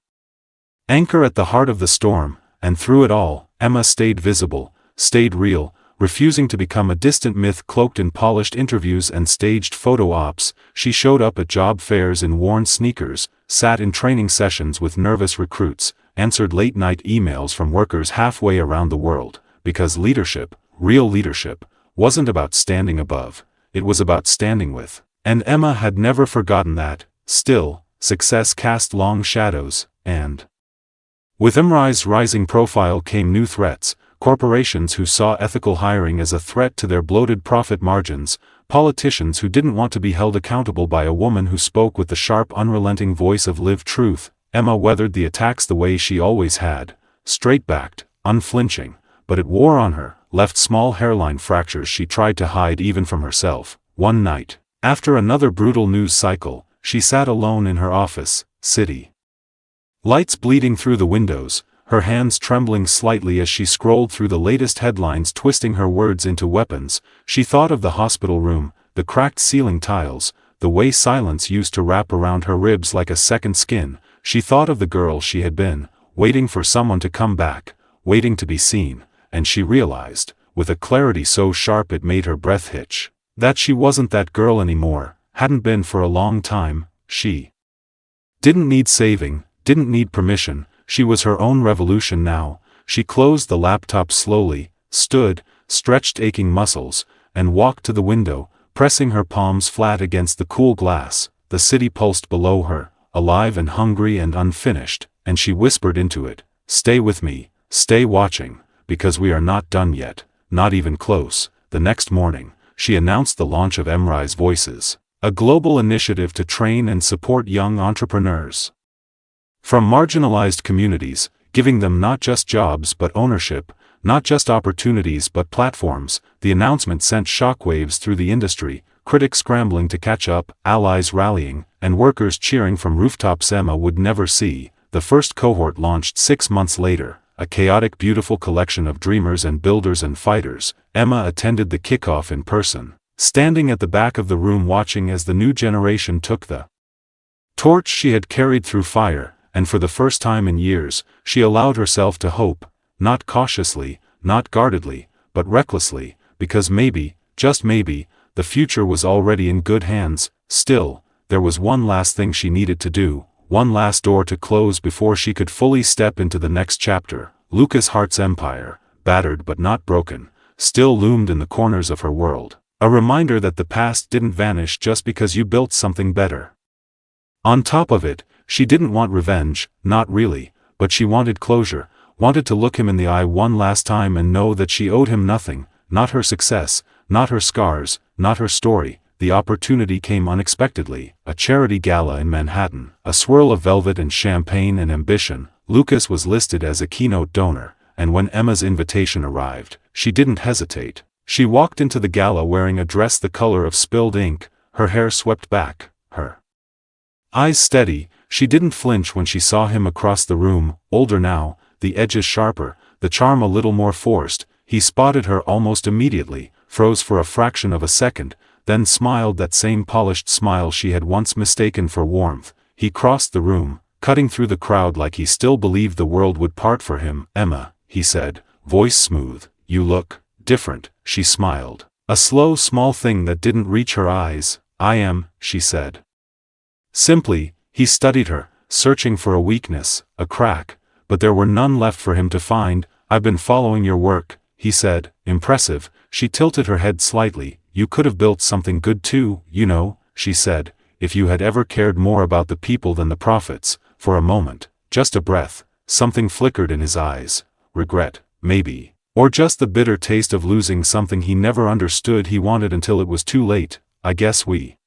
anchor at the heart of the storm, and through it all, Emma stayed visible, stayed real, refusing to become a distant myth cloaked in polished interviews and staged photo ops. She showed up at job fairs in worn sneakers, sat in training sessions with nervous recruits, answered late-night emails from workers halfway around the world, because leadership, real leadership, wasn't about standing above, it was about standing with. And Emma had never forgotten that. Still, success cast long shadows, and with EmRise's rising profile came new threats, corporations who saw ethical hiring as a threat to their bloated profit margins, politicians who didn't want to be held accountable by a woman who spoke with the sharp, unrelenting voice of lived truth. Emma weathered the attacks the way she always had, straight-backed, unflinching, but it wore on her, left small hairline fractures she tried to hide even from herself. One night, after another brutal news cycle, she sat alone in her office, city lights bleeding through the windows, her hands trembling slightly as she scrolled through the latest headlines, twisting her words into weapons. She thought of the hospital room, the cracked ceiling tiles, the way silence used to wrap around her ribs like a second skin. She thought of the girl she had been, waiting for someone to come back, waiting to be seen, and she realized, with a clarity so sharp it made her breath hitch, that she wasn't that girl anymore, hadn't been for a long time. She didn't need saving, didn't need permission, she was her own revolution now. She closed the laptop slowly, stood, stretched aching muscles, and walked to the window, pressing her palms flat against the cool glass. The city pulsed below her, alive and hungry and unfinished, and she whispered into it, "Stay with me, stay watching, because we are not done yet, not even close." The next morning, she announced the launch of EmRise Voices, a global initiative to train and support young entrepreneurs from marginalized communities, giving them not just jobs but ownership, not just opportunities but platforms. The announcement sent shockwaves through the industry, critics scrambling to catch up, allies rallying, and workers cheering from rooftops Emma would never see. The first cohort launched 6 months later, a chaotic, beautiful collection of dreamers and builders and fighters. Emma attended the kickoff in person, standing at the back of the room watching as the new generation took the torch she had carried through fire. And for the first time in years, she allowed herself to hope, not cautiously, not guardedly, but recklessly, because maybe, just maybe, the future was already in good hands. Still, there was one last thing she needed to do, one last door to close before she could fully step into the next chapter. Hart's empire, battered but not broken, still loomed in the corners of her world, a reminder that the past didn't vanish just because you built something better. On top of it, she didn't want revenge, not really, but she wanted closure, wanted to look him in the eye one last time and know that she owed him nothing, not her success, not her scars, not her story. The opportunity came unexpectedly, a charity gala in Manhattan, a swirl of velvet and champagne and ambition. Lucas was listed as a keynote donor, and when Emma's invitation arrived, she didn't hesitate. She walked into the gala wearing a dress the color of spilled ink, her hair swept back, her eyes steady. She didn't flinch when she saw him across the room, older now, the edges sharper, the charm a little more forced. He spotted her almost immediately, froze for a fraction of a second, then smiled that same polished smile she had once mistaken for warmth. He crossed the room, cutting through the crowd like he still believed the world would part for him. "Emma," he said, voice smooth, "you look different." She smiled, a slow small thing that didn't reach her eyes. "I am," she said simply. He studied her, searching for a weakness, a crack, but there were none left for him to find. "I've been following your work," he said, impressive. She tilted her head slightly. "You could have built something good too, you know," she said, "if you had ever cared more about the people than the profits." For a moment, just a breath, something flickered in his eyes. Regret, maybe, or just the bitter taste of losing something he never understood he wanted until it was too late. "I guess we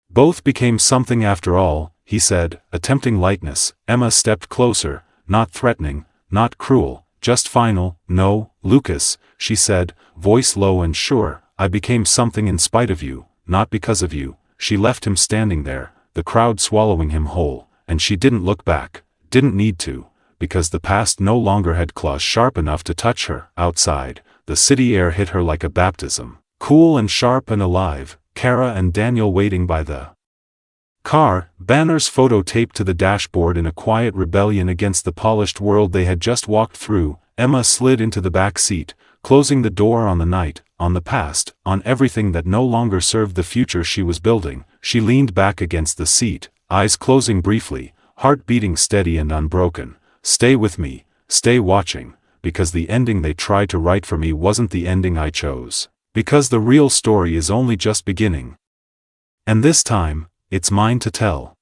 both became something after all," he said, attempting lightness. Emma stepped closer, not threatening, not cruel, just final. "No, Lucas," she said, voice low and sure, "I became something in spite of you, not because of you." She left him standing there, the crowd swallowing him whole, and she didn't look back, didn't need to, because the past no longer had claws sharp enough to touch her. Outside, the city air hit her like a baptism, cool and sharp and alive. Kara and Daniel waiting by the car, banners photo taped to the dashboard in a quiet rebellion against the polished world they had just walked through. Emma slid into the back seat, closing the door on the night, on the past, on everything that no longer served the future she was building. She leaned back against the seat, eyes closing briefly, heart beating steady and unbroken. stay with me, stay watching, because the ending they tried to write for me wasn't the ending I chose. Because the real story is only just beginning. And this time, it's mine to tell.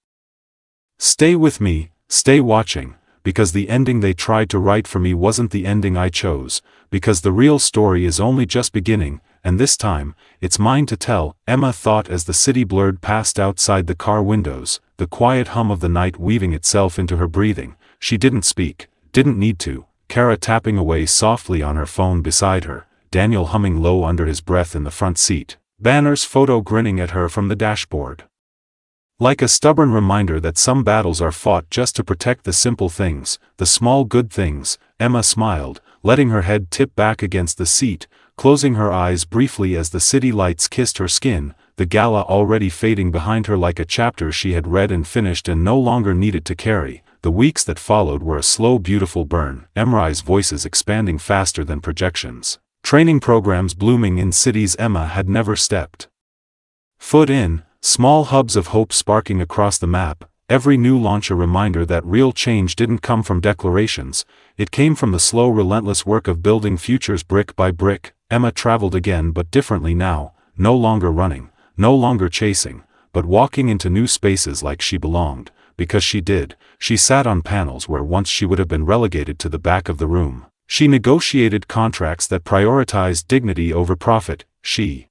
Stay with me, stay watching, because the ending they tried to write for me wasn't the ending I chose, because the real story is only just beginning, and this time, it's mine to tell, Emma thought as the city blurred past outside the car windows, the quiet hum of the night weaving itself into her breathing. She didn't speak, didn't need to, Kara tapping away softly on her phone beside her, Daniel humming low under his breath in the front seat, Banner's photo grinning at her from the dashboard. Like a stubborn reminder that some battles are fought just to protect the simple things, the small good things, Emma smiled, letting her head tip back against the seat, closing her eyes briefly as the city lights kissed her skin, the gala already fading behind her like a chapter she had read and finished and no longer needed to carry. The weeks that followed were a slow beautiful burn, EmRise voices expanding faster than projections, training programs blooming in cities Emma had never stepped foot in, small hubs of hope sparking across the map, every new launch a reminder that real change didn't come from declarations, it came from the slow relentless work of building futures brick by brick. Emma traveled again but differently now, no longer running, no longer chasing, but walking into new spaces like she belonged, because she did. She sat on panels where once she would have been relegated to the back of the room. She negotiated contracts that prioritized dignity over profit. She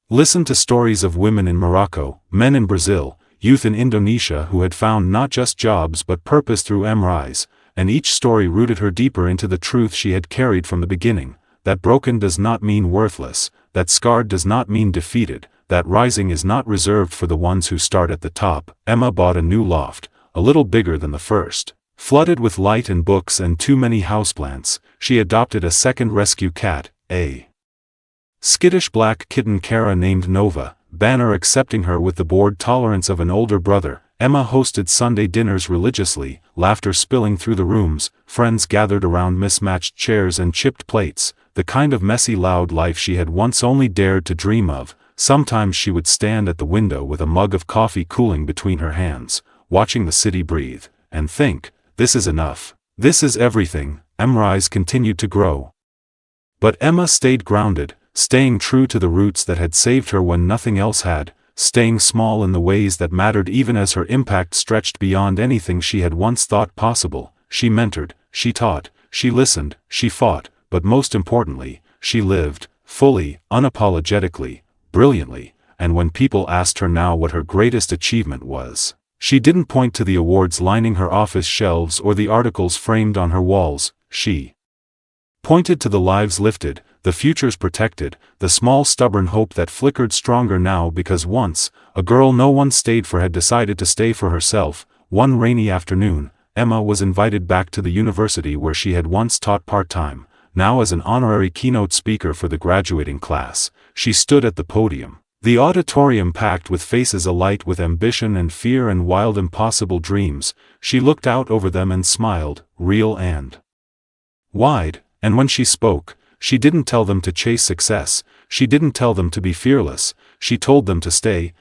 listened to stories of women in Morocco, men in Brazil, youth in Indonesia who had found not just jobs but purpose through EmRise, and each story rooted her deeper into the truth she had carried from the beginning, that broken does not mean worthless, that scarred does not mean defeated, that rising is not reserved for the ones who start at the top. Emma bought a new loft, a little bigger than the first. Flooded with light and books and too many houseplants, she adopted a second rescue cat, a skittish black kitten Kara named Nova, Banner accepting her with the bored tolerance of an older brother. Emma hosted Sunday dinners religiously, laughter spilling through the rooms, friends gathered around mismatched chairs and chipped plates, the kind of messy loud life she had once only dared to dream of. Sometimes she would stand at the window with a mug of coffee cooling between her hands, watching the city breathe, and think, this is enough, this is everything. EmRise continued to grow. But Emma stayed grounded, staying true to the roots that had saved her when nothing else had, staying small in the ways that mattered even as her impact stretched beyond anything she had once thought possible. She mentored, she taught, she listened, she fought, but most importantly, she lived, fully, unapologetically, brilliantly, and when people asked her now what her greatest achievement was, she didn't point to the awards lining her office shelves or the articles framed on her walls. She pointed to the lives lifted, the futures protected, the small stubborn hope that flickered stronger now because once, a girl no one stayed for had decided to stay for herself. One rainy afternoon, Emma was invited back to the university where she had once taught part-time. Now as an honorary keynote speaker for the graduating class, she stood at the podium. The auditorium packed with faces alight with ambition and fear and wild impossible dreams. She looked out over them and smiled, real and wide, and when she spoke, she didn't tell them to chase success, she didn't tell them to be fearless, she told them to stay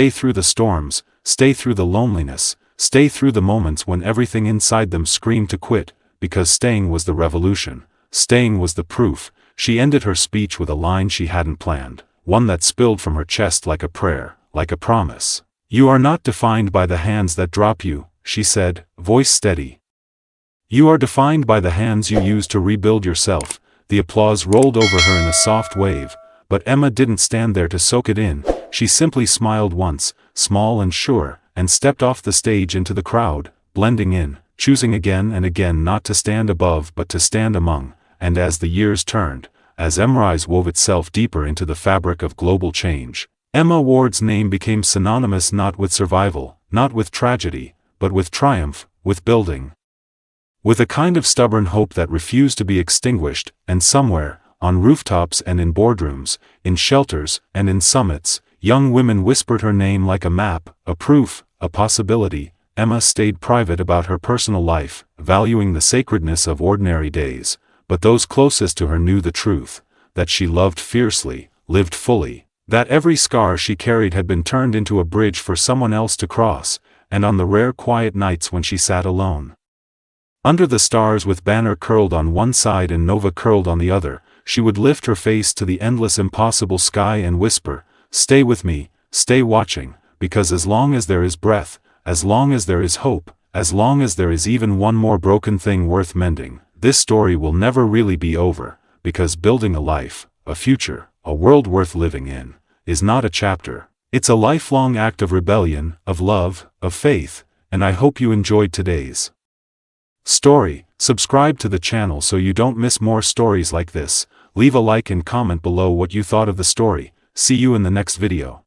through the storms, stay through the loneliness, stay through the moments when everything inside them screamed to quit, because staying was the revolution, staying was the proof. She ended her speech with a line she hadn't planned, one that spilled from her chest like a prayer, like a promise. You are not defined by the hands that drop you, she said, voice steady. You are defined by the hands you use to rebuild yourself. The applause rolled over her in a soft wave, but Emma didn't stand there to soak it in. She simply smiled once, small and sure, and stepped off the stage into the crowd, blending in, choosing again and again not to stand above but to stand among. And as the years turned, as EmRise wove itself deeper into the fabric of global change, Emma Ward's name became synonymous not with survival, not with tragedy, but with triumph, with building. With a kind of stubborn hope that refused to be extinguished, and somewhere, on rooftops and in boardrooms, in shelters and in summits, young women whispered her name like a map, a proof, a possibility. Emma stayed private about her personal life, valuing the sacredness of ordinary days, but those closest to her knew the truth, that she loved fiercely, lived fully, that every scar she carried had been turned into a bridge for someone else to cross, and on the rare quiet nights when she sat alone, Under the stars with banner curled on one side and Nova curled on the other, she would lift her face to the endless impossible sky and whisper, "Stay with me, stay watching, because as long as there is breath, as long as there is hope, as long as there is even one more broken thing worth mending, this story will never really be over, because building a life, a future, a world worth living in, is not a chapter. It's a lifelong act of rebellion, of love, of faith, and I hope you enjoyed today's story. Subscribe to the channel so you don't miss more stories like this. Leave a like and comment below what you thought of the story. See you in the next video.